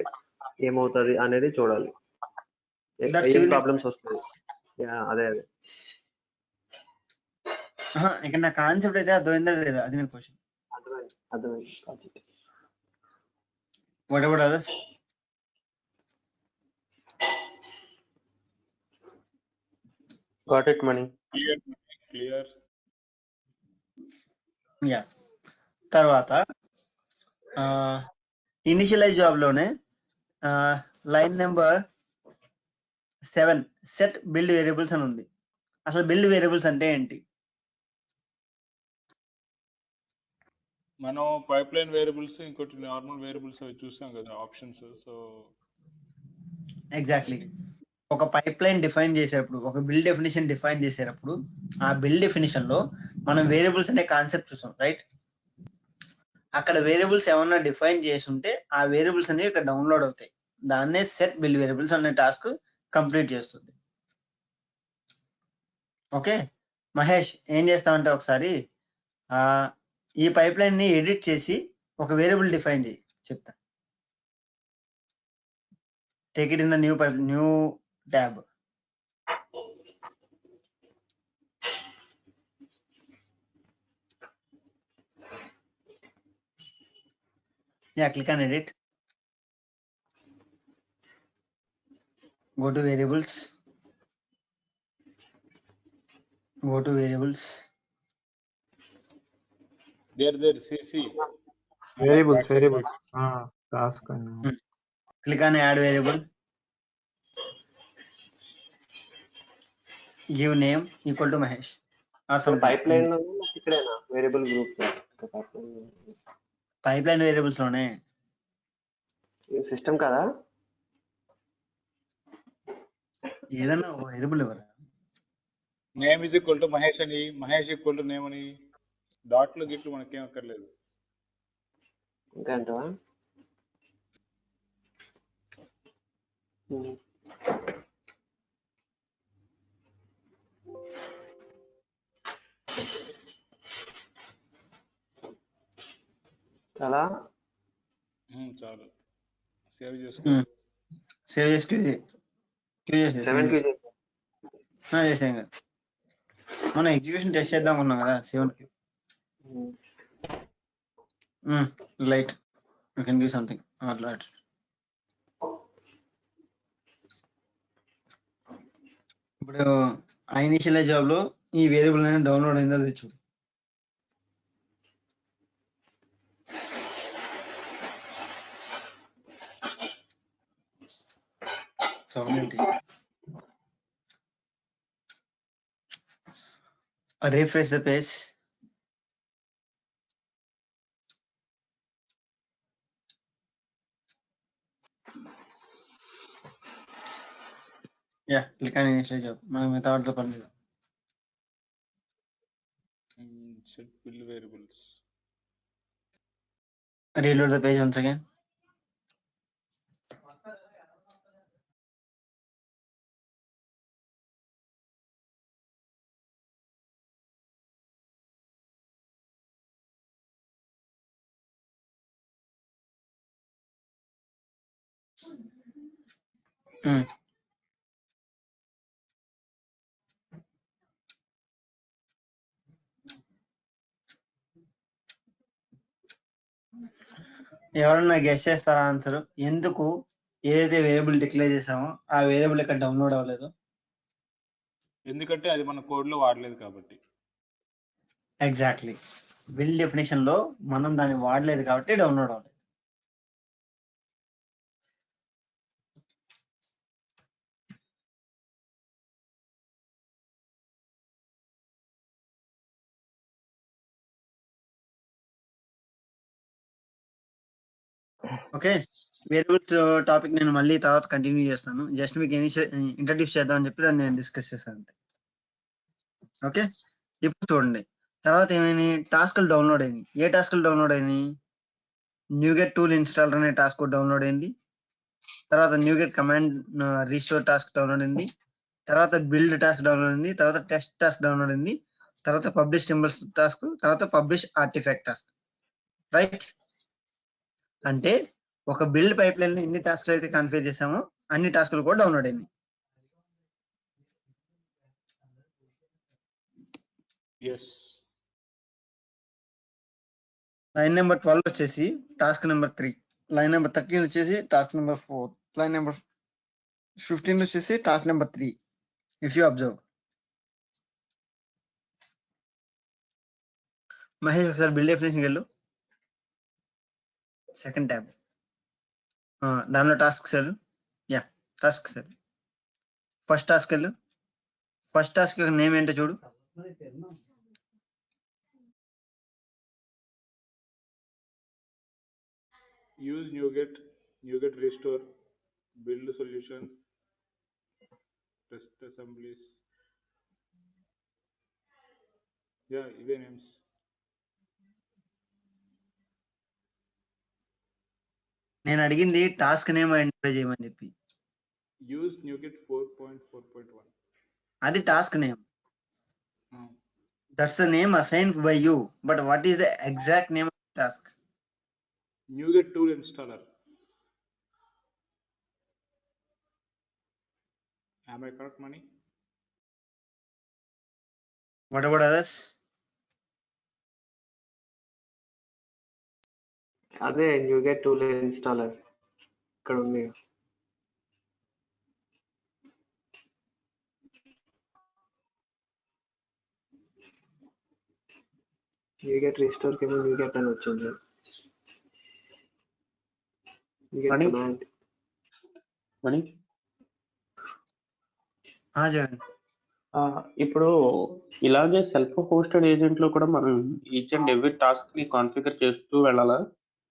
ఏమవుతుంది అనేది చూడాలి. ఏం ప్రాబ్లమ్స్ వస్తాయి. అదే ఇక్కడ నా కాన్సెప్ట్ అయితే అర్థమైందా లేదా అది నా క్వశ్చన్. అర్థమైంది. What about others? Got it money. Clear. Yeah. తర్వాత ఇనిషియలైజ్ జాబ్ లోనే line number 7 set build variables అని ఉంది. అసలు బిల్డ్ వేరియబుల్స్ అంటే ఏంటి? మనం పైప్ లైన్ వేరియబుల్స్ ఇంకోటి నార్మల్ వేరియబుల్స్ అవి చూసాం కదా ఆప్షన్స్. సో ఎగ్జాక్ట్లీ ఒక పైప్ లైన్ డిఫైన్ చేసేటప్పుడు, ఒక బిల్డ్ డెఫినేషన్ డిఫైన్ చేసేటప్పుడు ఆ బిల్డ్ డెఫినేషన్ లో మనం వేరియబుల్స్ అనే కాన్సెప్ట్ చూసాం, రైట్? అక్కడ వేరియబుల్స్ ఏమన్నా డిఫైన్ చేసి ఉంటే ఆ వేరియబుల్స్ అనేవి ఇక్కడ డౌన్లోడ్ అవుతాయి. దాన్నే సెట్ బిల్డ్ వేరియబుల్స్ అనే టాస్క్ కంప్లీట్ చేస్తుంది. ఓకే మహేష్, ఏం చేస్తామంటే ఒకసారి ఈ పైప్ లైన్ ని ఎడిట్ చేసి ఒక వేరియబుల్ డిఫైన్ చేయి, చెప్తా. Take it in the new tab. Yeah, click on edit. Go to variables. there CC variables task. Click on add variable. Give name equal to Mahesh or something. Pipeline లో ఇక్కడేనా variable group pipeline variables లోనే system కదా ఏదన్నా ఒక variable ఇవ్వరా? Name is equal to Mahesh అని, Mahesh equal to name అని. డాట్లు గిట్లు మనకేం అక్కర్లేదు. అంతే అంటవా? అలా చాలు. సేవ్ చేసుకో. సేవ్ చేసి చేసాం కదా. మనం ఎగ్జిక్యూషన్ టెస్ట్ చేద్దాం అనుకున్నాం కదా 7కి. Light you can give something అట్లా. ఇప్పుడు ఆ ఇనిషియలైజ్ జాబ్ లో ఈ వేరియబుల్ అనేది డౌన్లోడ్ అయిందో అది చూడు. Refresh the page. Yeah, click on initial job. మనం మిగతా వాటితో పని లేదు. Set build variables. Reload the page once again. ఎవరన్నా గెస్ చేస్తారా ఆన్సర్? ఎందుకు ఏదైతే వేరియబుల్ డిక్లేర్ చేసామో ఆ వేరియబుల్ ఇక్కడ డౌన్లోడ్ అవ్వలేదు? ఎందుకంటే అది మన కోడ్ లో వాడలేదు కాబట్టి. ఎగ్జాక్ట్లీ, బిల్డ్ డెఫినేషన్ లో మనం దాన్ని వాడలేదు కాబట్టి డౌన్లోడ్ అవ్వలేదు. ఓకే, వేరియబుల్స్ టాపిక్ నేను మళ్ళీ తర్వాత కంటిన్యూ చేస్తాను. జస్ట్ మీకు ఇంట్రడ్యూస్ చేద్దామని చెప్పి దాన్ని నేను డిస్కస్ చేస్తాను అంతే. ఓకే, ఇప్పుడు చూడండి. తర్వాత ఏమైంది? టాస్క్లు డౌన్లోడ్ అయింది. ఏ టాస్క్లు డౌన్లోడ్ అయినాయి? న్యూగెట్ టూల్ ఇన్స్టాలర్ అనే టాస్క్ డౌన్లోడ్ అయింది. తర్వాత న్యూగెట్ కమాండ్ రీస్టోర్ టాస్క్ డౌన్లోడ్ అయింది. తర్వాత బిల్డ్ టాస్క్ డౌన్లోడ్ అయింది, తర్వాత టెస్ట్ టాస్క్ డౌన్లోడ్ అయింది, తర్వాత పబ్లిష్ టెంబుల్స్ టాస్క్, తర్వాత పబ్లిష్ ఆర్టిఫాక్ట్ టాస్క్. రైట్? అంటే ఒక బిల్డ్ పైప్ లైన్ ఎన్ని టాస్క్లు అయితే కాన్ఫిగర్ చేసామో అన్ని టాస్క్లు కూడా డౌన్లోడ్ అయింది. ఎస్. లైన్ నెంబర్ 12 వచ్చేసి టాస్క్ నెంబర్ 3, లైన్ నెంబర్ 13 వచ్చేసి టాస్క్ నెంబర్ 4, లైన్ నెంబర్ 15 వచ్చేసి task number 3. If you observe. Mahesh ఒకసారి బిల్డ్ డెఫినేషన్కి వెళ్ళు, సెకండ్ ట్యాబ్, దానిలో task cell, yeah task cell, first task వెళ్ళు, ఫస్ట్ టాస్క్ యొక్క నేమ్ ఏంటో చూడు. Use NuGet restore, build solutions, test assemblies. Yeah, ఇవే నేమ్స్. నేను అడిగింది టాస్క్ నేమ్ ఐడెంటిఫై చేయమని చెప్పి. Use NuGet 4.4.1. అది task name. That's the name assigned by you, but what is the exact name of the task? NuGet tool installer. Am I correct, Mani? What about others? అదే NuGet tool installer ఇక్కడ ఉంది. NuGet restore కింద NuGet అని వచ్చింది. మణి జగన్, ఇప్పుడు ఇలాగే self hosted agent లో కూడా మనం ఈచ్ అండ్ ఎవ్రీ టాస్క్ ని కాన్ఫిగర్ చేస్తూ వెళ్ళాలా,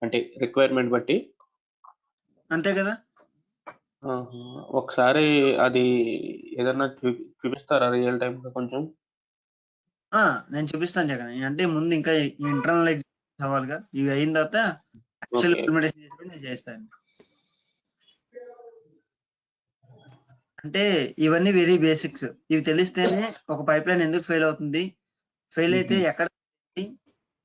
అంటే రిక్వైర్మెంట్ బట్టి? అంతే కదా. ఒకసారి అది ఏదన్నా చూపిస్తారా రియల్ టైమ్ లో కొంచెం? నేను చూపిస్తాను జగన్. అంటే ముందు ఇంకా ఇంటర్నల్ అవ్వాలిగా, ఇవి అయిన తర్వాత యాక్చువల్ ఇంప్లిమెంటేషన్ చేసి నేను చేస్తాను. అంటే ఇవన్నీ వెరీ బేసిక్స్. ఇవి తెలిస్తేనే ఒక పైప్ లైన్ ఎందుకు ఫెయిల్ అవుతుంది, ఫెయిల్ అయితే ఎక్కడ,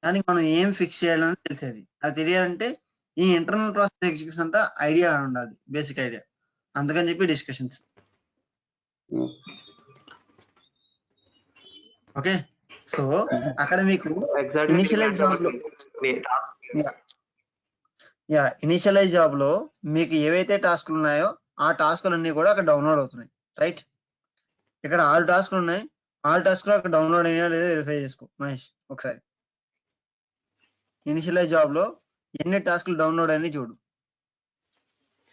దానికి మనం ఏం ఫిక్స్ చేయాలని తెలిసేది. అది తెలియాలంటే ఈ ఇంటర్నల్ ప్రాసెస్ ఎగ్జిక్యూషన్ అంతా ఐడియా ఉండాలి, బేసిక్ ఐడియా. అందుకని చెప్పి డిస్కషన్స్. ఓకే, సో అక్కడ మీకు ఇనిషియలైజ్ జాబ్ లో మీకు ఏవైతే టాస్క్లు ఉన్నాయో ఆ టాస్క్లు అన్ని కూడా అక్కడ డౌన్లోడ్ అవుతున్నాయి. రైట్? ఇక్కడ 6 టాస్క్లు ఉన్నాయి, 6 టాస్క్లు అక్కడ డౌన్లోడ్ అయినా లేదా వెరిఫై చేసుకో మహేష్ ఒకసారి. ఇనిషియలైజ్ జాబ్ లో ఎన్ని టాస్క్లు డౌన్లోడ్ అయినాయి చూడు.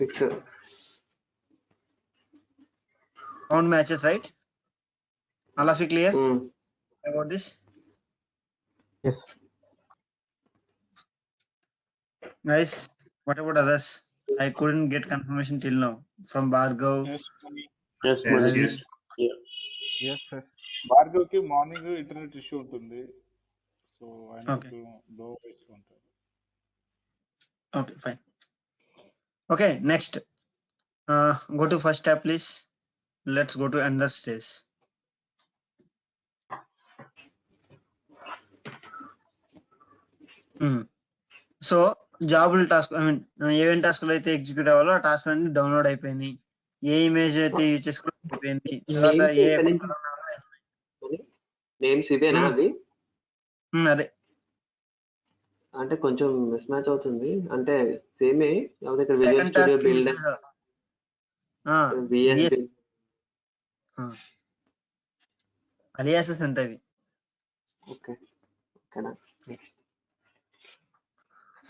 6. Count matches, right? All of you clear about this? Yes. Guys, what about others? I couldn't get confirmation till now from Bhargav. Yes. Bhargav కి మార్నింగ్ ఇంటర్నెట్ ఇష్యూ ఉంటుంది, so ఆయనకు లో voice ఉంటుంది. Okay, fine. Okay, next. Go to first tab, please. Let's go to another stage. So జాబుల్ task, ఏమేమి టాస్క్లు అయితే execute అవ్వాలో ఆ టాస్క్ అన్ని డౌన్లోడ్ అయిపోయినాయి. ఏ ఇమేజ్ అయితే యూజ్ చేసుకోవడం అయిపోయింది. తర్వాత నేమ్స్ ఇవేనా అది? అదే అంటే కొంచెం మిస్ మ్యాచ్ అవుతుంది. అంటే సేమే సెకండ్ టాస్క్ బిల్డ్ అలియాసెస్ ఎంత ఇవి. ఓకే,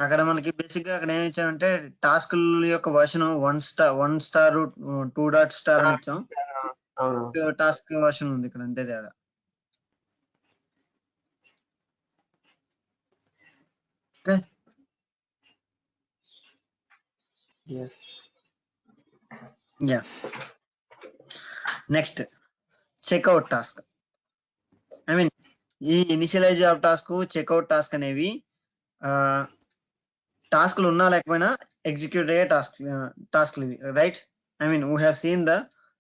అక్కడ మనకి బేసిక్ గా అక్కడ ఏమి ఇచ్చామంటే టాస్క్ యొక్క వర్షన్ 1 స్టార్ 2 అని ఇచ్చాం. టాస్క్ వర్షన్ ఉంది ఇక్కడ, అంతే తేడా. Okay, yeah. Next checkout task. ఈ initialize job task, checkout task అనేవి టాస్క్లు ఉన్నా లేకపోయినా ఎగ్జిక్యూట్ అయ్యే టాస్క్లు ఇవి. Right? We have seen the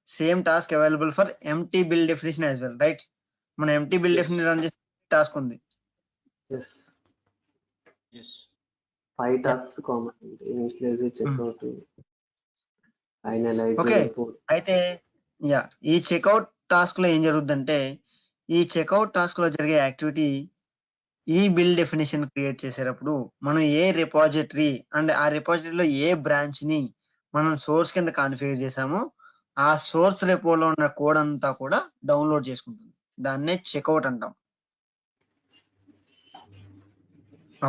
same task available for empty build definition as well, right? మన empty build Yes. Definition run చేసే టాస్క్ ఉంది. Yes Yes. 5 tasks common, initialize, checkout, finalize, okay, report. అయితే ఈ checkout task లో ఏం జరుగుతుందంటే, ఈ checkout task లో జరిగే యాక్టివిటీ ఈ బిల్ డెఫినేషన్ క్రియేట్ చేసేటప్పుడు మనం ఏ రిపాజిటరీ అండ్ ఆ రిపాజిటరీలో ఏ బ్రాంచ్ ని మనం సోర్స్ కింద కాన్ఫిగర్ చేసామో ఆ సోర్స్ రెపోలో ఉన్న కోడ్ అంతా కూడా డౌన్లోడ్ చేసుకుంటుంది. దాన్నే చెక్అవుట్ అంటాం.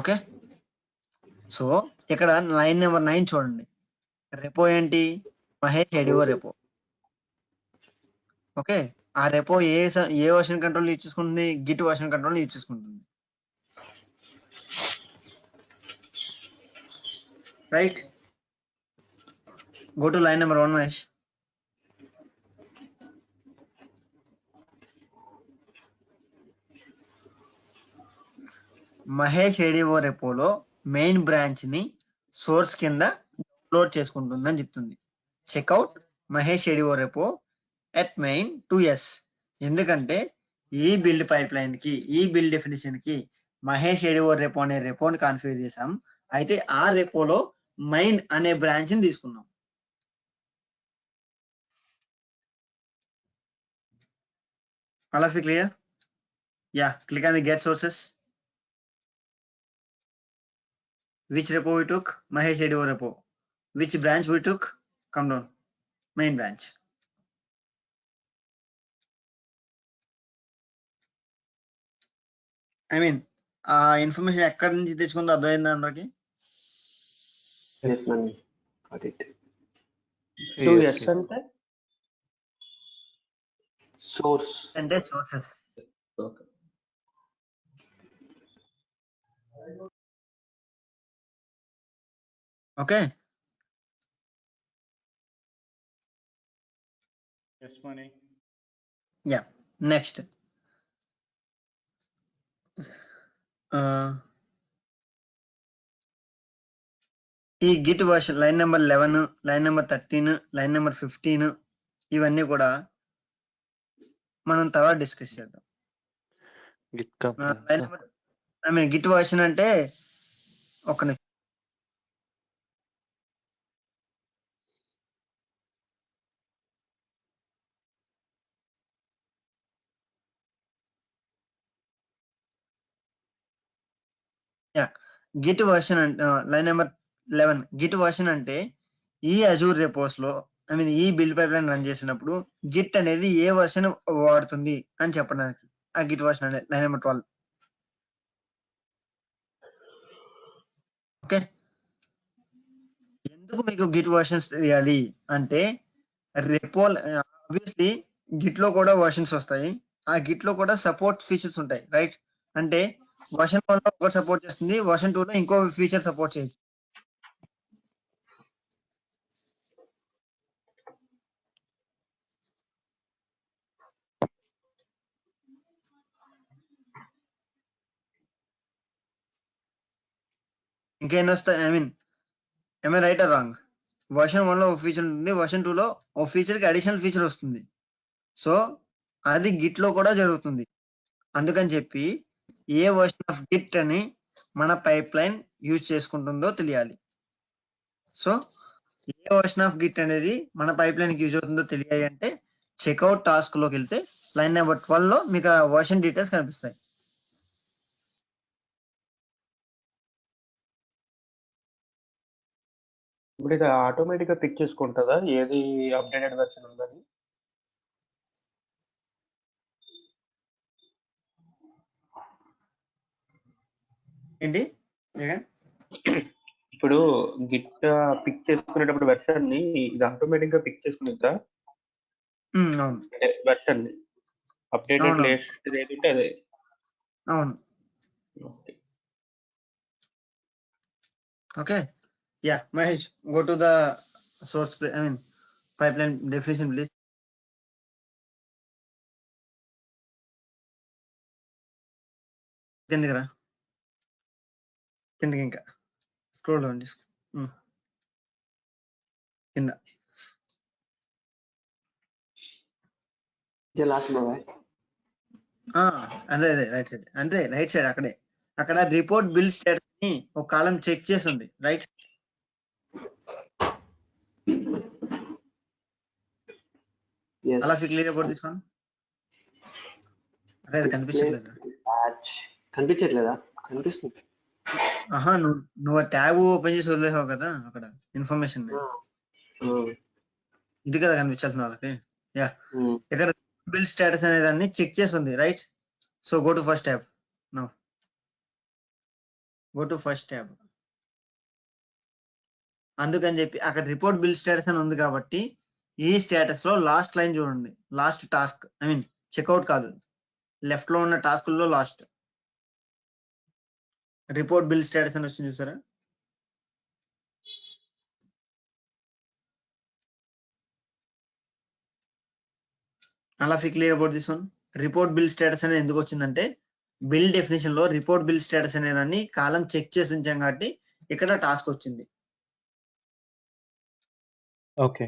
ఓకే, సో ఇక్కడ లైన్ నెంబర్ 9 చూడండి. రెపో ఏంటి? Mahesh ADO repo. ఓకే, ఆ రెపో ఏ వర్షన్ కంట్రోల్ యూజ్ చేసుకుంటుంది? గిట్ వర్షన్ కంట్రోల్ యూజ్ చేసుకుంటుంది, right? Go to line number 1 Mahesh. Mahesh ADO రెపోలో మెయిన్ బ్రాంచ్ ని సోర్స్ కింద డౌన్లోడ్ చేసుకుంటుందని చెప్తుంది. Checkout Mahesh ADO repo at main 2s. ఎందుకంటే ఈ బిల్డ్ పైప్ లైన్ కి, ఈ బిల్డ్ డెఫినేషన్ కి మహేష్ ఏడిఓ రెపో అనే రెపోని కాన్ఫిగర్ చేసాం. అయితే ఆ రెపోలో మెయిన్ అనే బ్రాంచ్ ని తీసుకున్నాం. All of you clear? Yeah, click on the get sources. Which repo we took? Mahesh ADO repo. Which branch we took? Come down. Main branch. I mean, information ఎక్కడి నుంచి తెచ్చుకుందో అర్థమైందా అందరికి? Yes money got it. 2s అంటే source అంటే sources. Okay. Okay, Yes, Mani. Yeah next ఈ git version line number 11, line number 13, line number 15 ఇవన్నీ కూడా మనం తర్వాత డిస్కస్ చేద్దాం. లైన్ నెంబర్ గిట్ వర్షన్ అంటే ఒక నిమిషం. గిట్ వర్షన్ అంటే లైన్ నెంబర్ 11 గిట్ వర్షన్ అంటే ఈ అజూర్ రెపోస్ లో ఈ బిల్డ్ పైప్ లైన్ రన్ చేసినప్పుడు గిట్ అనేది ఏ వర్షన్ వాడుతుంది అని చెప్పడానికి ఆ గిట్ వర్షన్ అనేది లైన్ నెంబర్ 12. ఓకే, ఎందుకు మీకు గిట్ వర్షన్స్ తెలియాలి అంటే రెపో ఆబ్వియస్లీ గిట్ లో కూడా వర్షన్స్ వస్తాయి. ఆ గిట్ లో కూడా సపోర్ట్ ఫీచర్స్ ఉంటాయి, రైట్? అంటే వర్షన్ 1 లో ఒకటి సపోర్ట్ చేస్తుంది, వర్షన్ 2 లో ఇంకో ఫీచర్ సపోర్ట్ చేయదు. ఇంకేం వస్తాయి? Right or wrong? వర్షన్ 1 లో ఒక ఫీచర్ ఉంటుంది, వర్షన్ 2 లో ఒక ఫీచర్ కి అడిషనల్ ఫీచర్ వస్తుంది. సో అది గిట్ లో కూడా జరుగుతుంది. అందుకని చెప్పి ఏ వర్షన్ ఆఫ్ గిట్ అని మన పైప్ లైన్ యూజ్ చేసుకుంటుందో తెలియాలి. So A version of Git అనేది మన పైప్ లైన్ కి యూజ్ అవుతుందో తెలియాలి అంటే చెక్అవుట్ టాస్క్ లోకి వెళ్తే లైన్ నెంబర్ 12 లో మీకు ఆ వర్షన్ డీటెయిల్స్ కనిపిస్తాయి. ఇప్పుడు ఇది ఆటోమేటిక్ గా పిక్ చేసుకుంటుందా ఏది అప్డేటెడ్ వెర్షన్ ఉందని? ఏంటి? ఇప్పుడు గిట్ పిక్ చేసుకునేటప్పుడు వెర్షన్ ని ఇది ఆటోమేటిక్ గా పిక్ చేసుకునిద్దా? అవును, అంటే వెర్షన్ ని అప్డేటెడ్ అవును. లేటెస్ట్ ఏది ఉంటే అదే. అవును. Okay. Okay. Yeah, Mahesh, go to the source, pipeline definition, please. కిందకి రా, కిందకి ఇంకా స్క్రోల్ డౌన్ చేసుకో. కింద లాస్ట్ బాబాయ్. అదే రైట్ సైడ్, అంతే రైట్ సైడ్ అక్కడే. అక్కడ రిపోర్ట్ బిల్ స్టేటస్ ని ఒక కాలం చెక్ చేసి ఉంది, రైట్? అలా క్లియర్ అబౌట్ దిస్ వన్. అదే అది కనిపించట్లేదు. కనిపించట్లేదా? కనిపిస్తుంది. నువ్వు ట్యాబ్ ఓపెన్ చేసి వదిలేసావు కదా అక్కడ ఇన్ఫర్మేషన్. ఇది కదా కనిపించాల్సిన వాళ్ళకి. యా, ఇక్కడ బిల్ స్టేటస్ అనే దాన్ని చెక్ చేసి ఉంది, right? So go to first tab. Now go to first tab. అందుకని చెప్పి అక్కడ రిపోర్ట్ బిల్ స్టేటస్ అని ఉంది కాబట్టి ఈ స్టేటస్ లో లాస్ట్ లైన్ చూడండి, last task, I mean checkout కాదు, లెఫ్ట్ లో ఉన్న టాస్కుల్లో లాస్ట్ రిపోర్ట్ బిల్ స్టేటస్ అని వస్తుంది చూసారా? అలా clear about this one. Report build status అనేది ఎందుకు వచ్చిందంటే బిల్ డెఫినేషన్ లో రిపోర్ట్ బిల్ స్టేటస్ అనే దాన్ని కాలం చెక్ చేసి ఉంచాం కాబట్టి ఇక్కడ టాస్క్ వచ్చింది. ఓకే,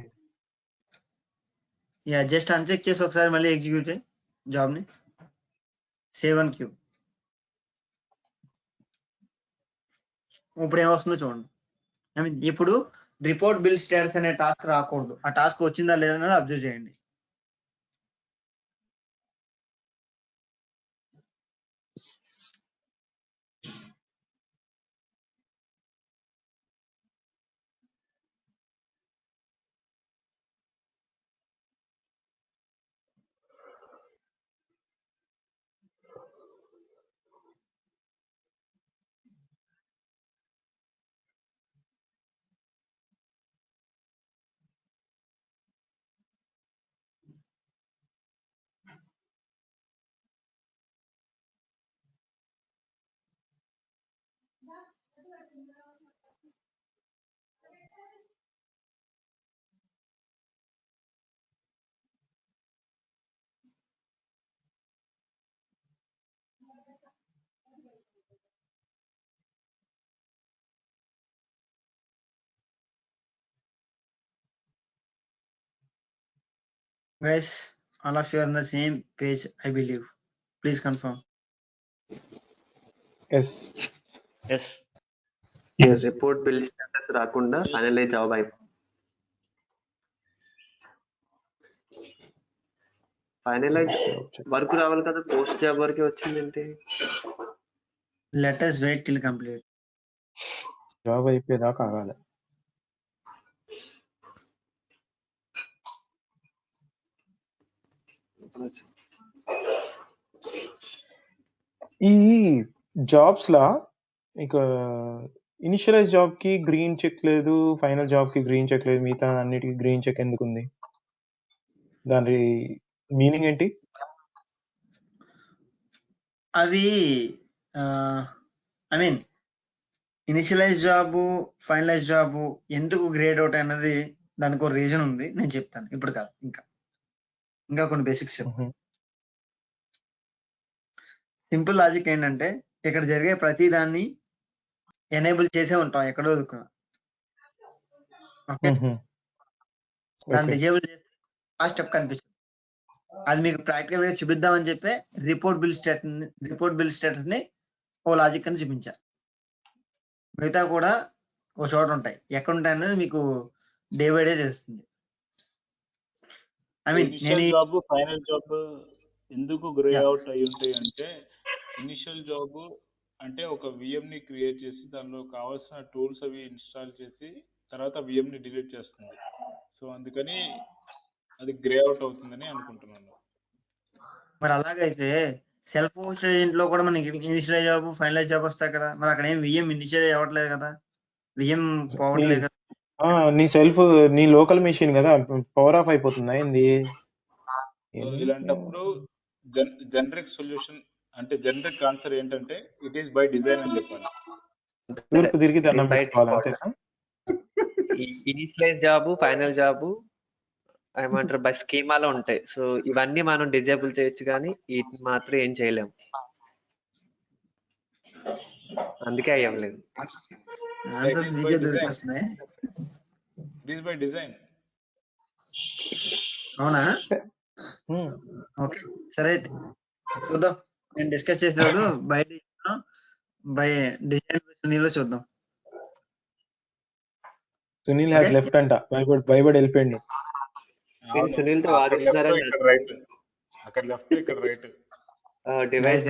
యా, జస్ట్ అన్చెక్ చేసి ఒకసారి మళ్ళీ ఎగ్జిక్యూట్ చేయి జాబ్ ని. Save and queue. ఇప్పుడు ఏమొస్తుందో చూడండి. ఐ మీన్ ఇప్పుడు రిపోర్ట్ బిల్ స్టేటస్ అనే టాస్క్ రాకూడదు, ఆ టాస్క్ వచ్చిందా లేదన్నది అబ్జర్వ్ చేయండి. Guys, all of you are on the same page, I believe. Please confirm. Yes. Report build status రాకుండా ఫైనలైజ్ జాబ్ అయిపోయింది. ఫైనలైజ్ వర్క్ రావాలి కదా, పోస్ట్ జాబ్ వరకే వచ్చిందేంటి? Let us wait till complete. జాబ్ అయిపోయేదాకా ఆగాలి. ఈ జాబ్స్ లా ఇక ఇనిషియలైజ్ జాబ్ కి గ్రీన్ చెక్ లేదు, ఫైనల్ జాబ్ కి గ్రీన్ చెక్ లేదు, మిగతా అన్నిటికీ గ్రీన్ చెక్ ఎందుకు ఉంది? దాని మీనింగ్ ఏంటి? అవి I mean initialize job, finalize job ఎందుకు గ్రేడ్ అవుట్ అన్నది దానికి ఒక రీజన్ ఉంది, నేను చెప్తాను. ఇప్పుడు కాదు, ఇంకా కొన్ని బేసిక్స్ చెప్తాను. సింపుల్ లాజిక్ ఏంటంటే ఇక్కడ జరిగే ప్రతి దాన్ని ఎనేబుల్ చేసే ఉంటాం ఎక్కడో దుక్కున. ఓకే, దాన్ని డిజేబుల్ చేస్తే ఆ స్టెప్ కనిపిస్తుంది. అది మీకు ప్రాక్టికల్ గా చూపిద్దామని చెప్పి రిపోర్ట్ బిల్ స్టేటస్ ని ఓ లాజిక్ అని చూపించారు. మిగతా కూడా ఓ చోట ఉంటాయి, ఎక్కడ ఉంటాయి అనేది మీకు డే బై డే తెలుస్తుంది. I mean initial job, final job ఎందుకు గ్రే అవుట్ అయి ఉంటాయి అంటే, ఇనిషియల్ జాబ్ అంటే ఒక VM ని క్రియేట్ చేసి దానిలో కావాల్సిన టూల్స్ అవి ఇన్స్టాల్ చేసి తర్వాత VM ని డిలీట్ చేస్తుంది. సో అందుకని అది గ్రే అవుట్ అవుతుందని అనుకుంటున్నాను. మరి అలాగైతే సెల్ఫ్ హోస్టెడ్ ఏజెంట్ లో కూడా మనకి ఇనిషియల్ జాబ్, ఫైనలైజ్ జాబ్ వస్తాయి కదా, మరి అక్కడ ఏం VM ఇనిషియల్ అవ్వట్లేదు కదా, VM పోవట్లేదు కదా. నీ సెల్ఫ్, నీ లోకల్ మెషిన్ కదా, పవర్ ఆఫ్ అయిపోతుందా ఏంది? ఇలాంటప్పుడు జనరిక్ సొల్యూషన్ అంటే జనరిక్ ఆన్సర్ ఏంటంటే ఇట్ ఈస్ బై డిజైన్ అని చెప్పాలి. తూర్పు తిరిగి దండం పెట్టుకోవాలి అంతేనా? ఇనిషియలైజ్ జాబ్, ఫైనల్ జాబ్ ఏమంటారు బై స్కీమాలో ఉంటాయి. సో ఇవన్నీ మనం డిజేబుల్ చేయొచ్చు కానీ వీటిని మాత్రం ఏం చేయలేము, అందుకే అయ్యలేదు. By design. అవునా? ఓకే, సరే అయితే చూద్దాం. నేను డిస్కస్ చేసేవాడు బై డిజైన్ సునీల్ చూద్దాం. Sunil has Okay. లెఫ్ట్ అంట, భయపడి వెళ్ళిపోయింది. నేను సునీల్తో అక్కడ left, వాదించాలని ఇక్కడ రైట్, అక్కడ లెఫ్ట్ ఇక్కడ రైట్. డివైస్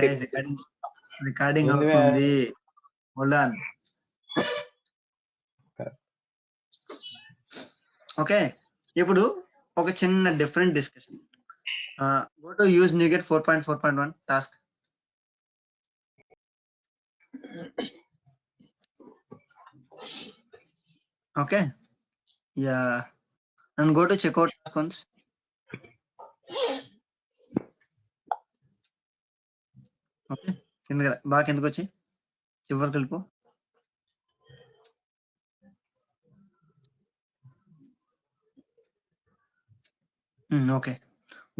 రికార్డింగ్ ఏంది అవుతుంది. Hold on. ఓకే, ఇప్పుడు ఒక చిన్న different discussion. Go to use NuGet 4.4.1 task. Okay, yeah, and go to checkout task once. Okay, కిందకి బాగా కిందకి వచ్చి చివరికి వెళ్ళిపో. Okay,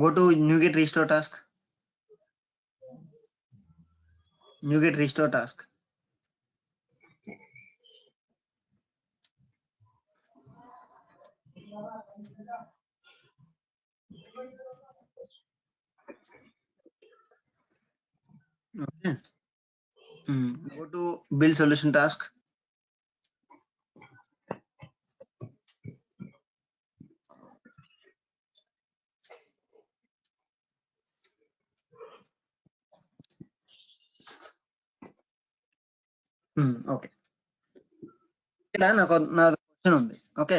go to NuGet restore task. NuGet restore task. Okay. Go to build solution task. Okay, ఇక్కడ నాకు నా question ఉంది. ఓకే,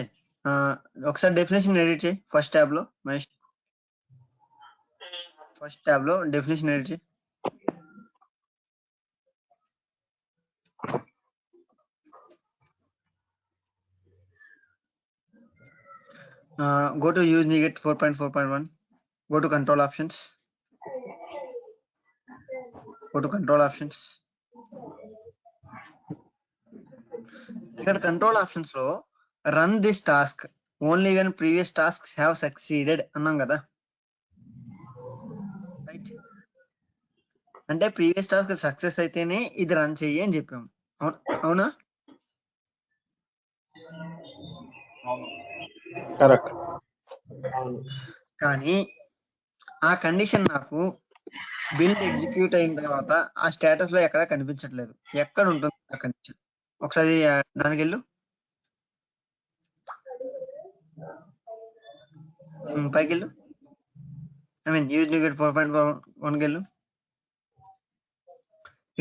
ఒకసారి డెఫినేషన్ ఎడిట్ చేయి ఫస్ట్ ట్యాబ్ లో. మహేష్, ఫస్ట్ ట్యాబ్ లో డెఫినేషన్ ఎడిట్ చేయి. Go to use NuGet 4.4.1. Go to control options. Go to control options. ఇక్కడ కంట్రోల్ ఆప్షన్స్ లో run this task only when previous tasks have succeeded అన్నాం కదా. Right, అంటే previous task success అయితేనే ఇది run చెయ్యి అని చెప్పాము. అవునా? కరెక్ట్. కానీ ఆ కండిషన్ నాకు బిల్డ్ ఎగ్జిక్యూట్ అయిన తర్వాత ఆ స్టేటస్ లో ఎక్కడా కనిపించట్లేదు. ఎక్కడ ఉంటుంది ఆ కండిషన్? ఒకసారి దానికి వెళ్ళు, పైకి వెళ్ళు. యూజ్ NuGet 4.1 వెళ్ళు.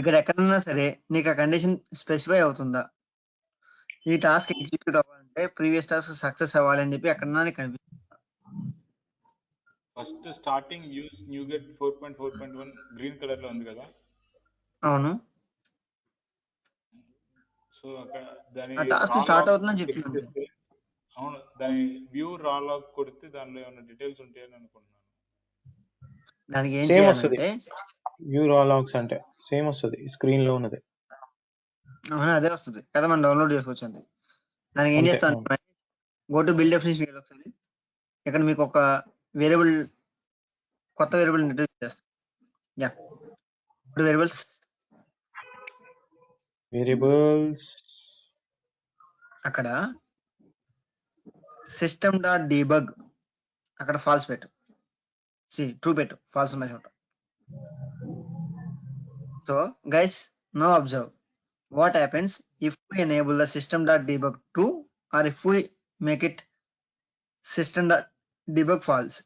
ఇక్కడ ఎక్కడన్నా సరే నీకు ఆ కండిషన్ స్పెసిఫై అవుతుందా? ఈ టాస్క్ ఎగ్జిక్యూట్ అవ్వాలంటే ప్రీవియస్ టాస్క్ సక్సెస్ అవ్వాలి అని చెప్పి ఎక్కడన్నా నీకు కనిపిస్తుంది. First starting use NuGet 4.4.1 green colour లో ఉంది కదా. అవును, సో అక్కడ దాని ఆ టాస్క్ స్టార్ట్ అవుతుందని చెప్తున్నాను. అవును, దాని వ్యూ రా లాగ్ కొడితే దానిలో ఏమైనా డీటెయిల్స్ ఉంటాయని అనుకుంటున్నాను. దానికి ఏం సేమ్ వస్తుంది, చేయాలంటే వ్యూ రా లాగ్స్ అంటే సేమ్ వస్తుంది స్క్రీన్ లో ఉన్నది. అవునా, అదే వస్తుంది కదా, మనం డౌన్లోడ్ చేసుకోవచ్చు. దానికి ఏం అంతే, చేస్తాను, అవును. గో టు బిల్డ్ డెఫినిషన్ ఒకసారి. ఇక్కడ మీకు ఒక వేరియబుల్, కొత్త వేరియబుల్ ఇంట్రడ్యూస్ చేస్తాం. యా, వేరియబుల్స్, అక్కడ సిస్టమ్ డాట్ డీబగ్, అక్కడ ఫాల్స్ పెట్టు, ట్రూ పెట్టు, ఫాల్స్ ఉన్న చోట. So guys, no observe what happens if we enable the system.debug true or if we make it system.debug false.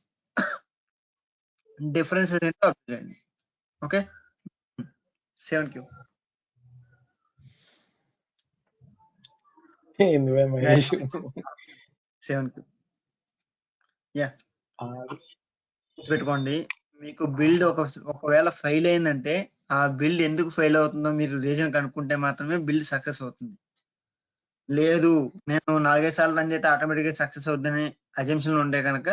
Difference is into observe. Okay, 7Q. ఏంది భయ్ Mahesh? 7Q. Yeah, పెట్టుకోండి. మీకు build ఒకవేళ fail అయిందంటే ఆ బిల్డ్ ఎందుకు ఫెయిల్ అవుతుందో మీరు రీజన్ కనుక్కుంటే మాత్రమే బిల్డ్ సక్సెస్ అవుతుంది. లేదు, నేను 4-5 సార్లు రన్ చేస్తే ఆటోమేటిక్ గా సక్సెస్ అవుతుందని అజంప్షన్ ఉంటే కనుక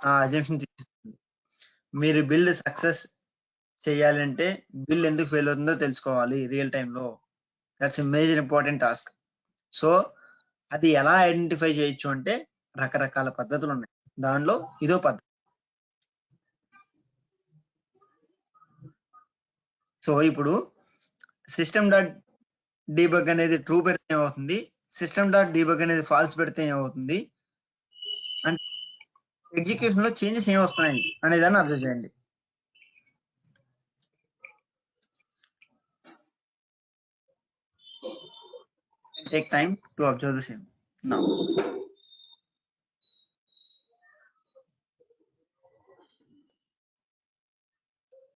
ఆ అజంప్షన్ తీసేస్తుంది. మీరు బిల్డ్ సక్సెస్ చేయాలంటే బిల్డ్ ఎందుకు ఫెయిల్ అవుతుందో తెలుసుకోవాలి రియల్ టైంలో. That's major important task. So అది ఎలా ఐడెంటిఫై చేయొచ్చు అంటే రకరకాల పద్ధతులు ఉన్నాయి, దానిలో ఇదో పద్ధతి. సో ఇప్పుడు సిస్టమ్ డాట్ డీబగ్ అనేది ట్రూ పెడితే ఏమవుతుంది, సిస్టమ్ డాట్ డీబగ్ అనేది ఫాల్స్ పెడితే ఏమవుతుంది అంటే ఎగ్జిక్యూషన్ లో చేంజెస్ ఏం వస్తున్నాయి అనేదాన్ని అబ్జర్వ్ చేయండి. Take time to observe the same. Now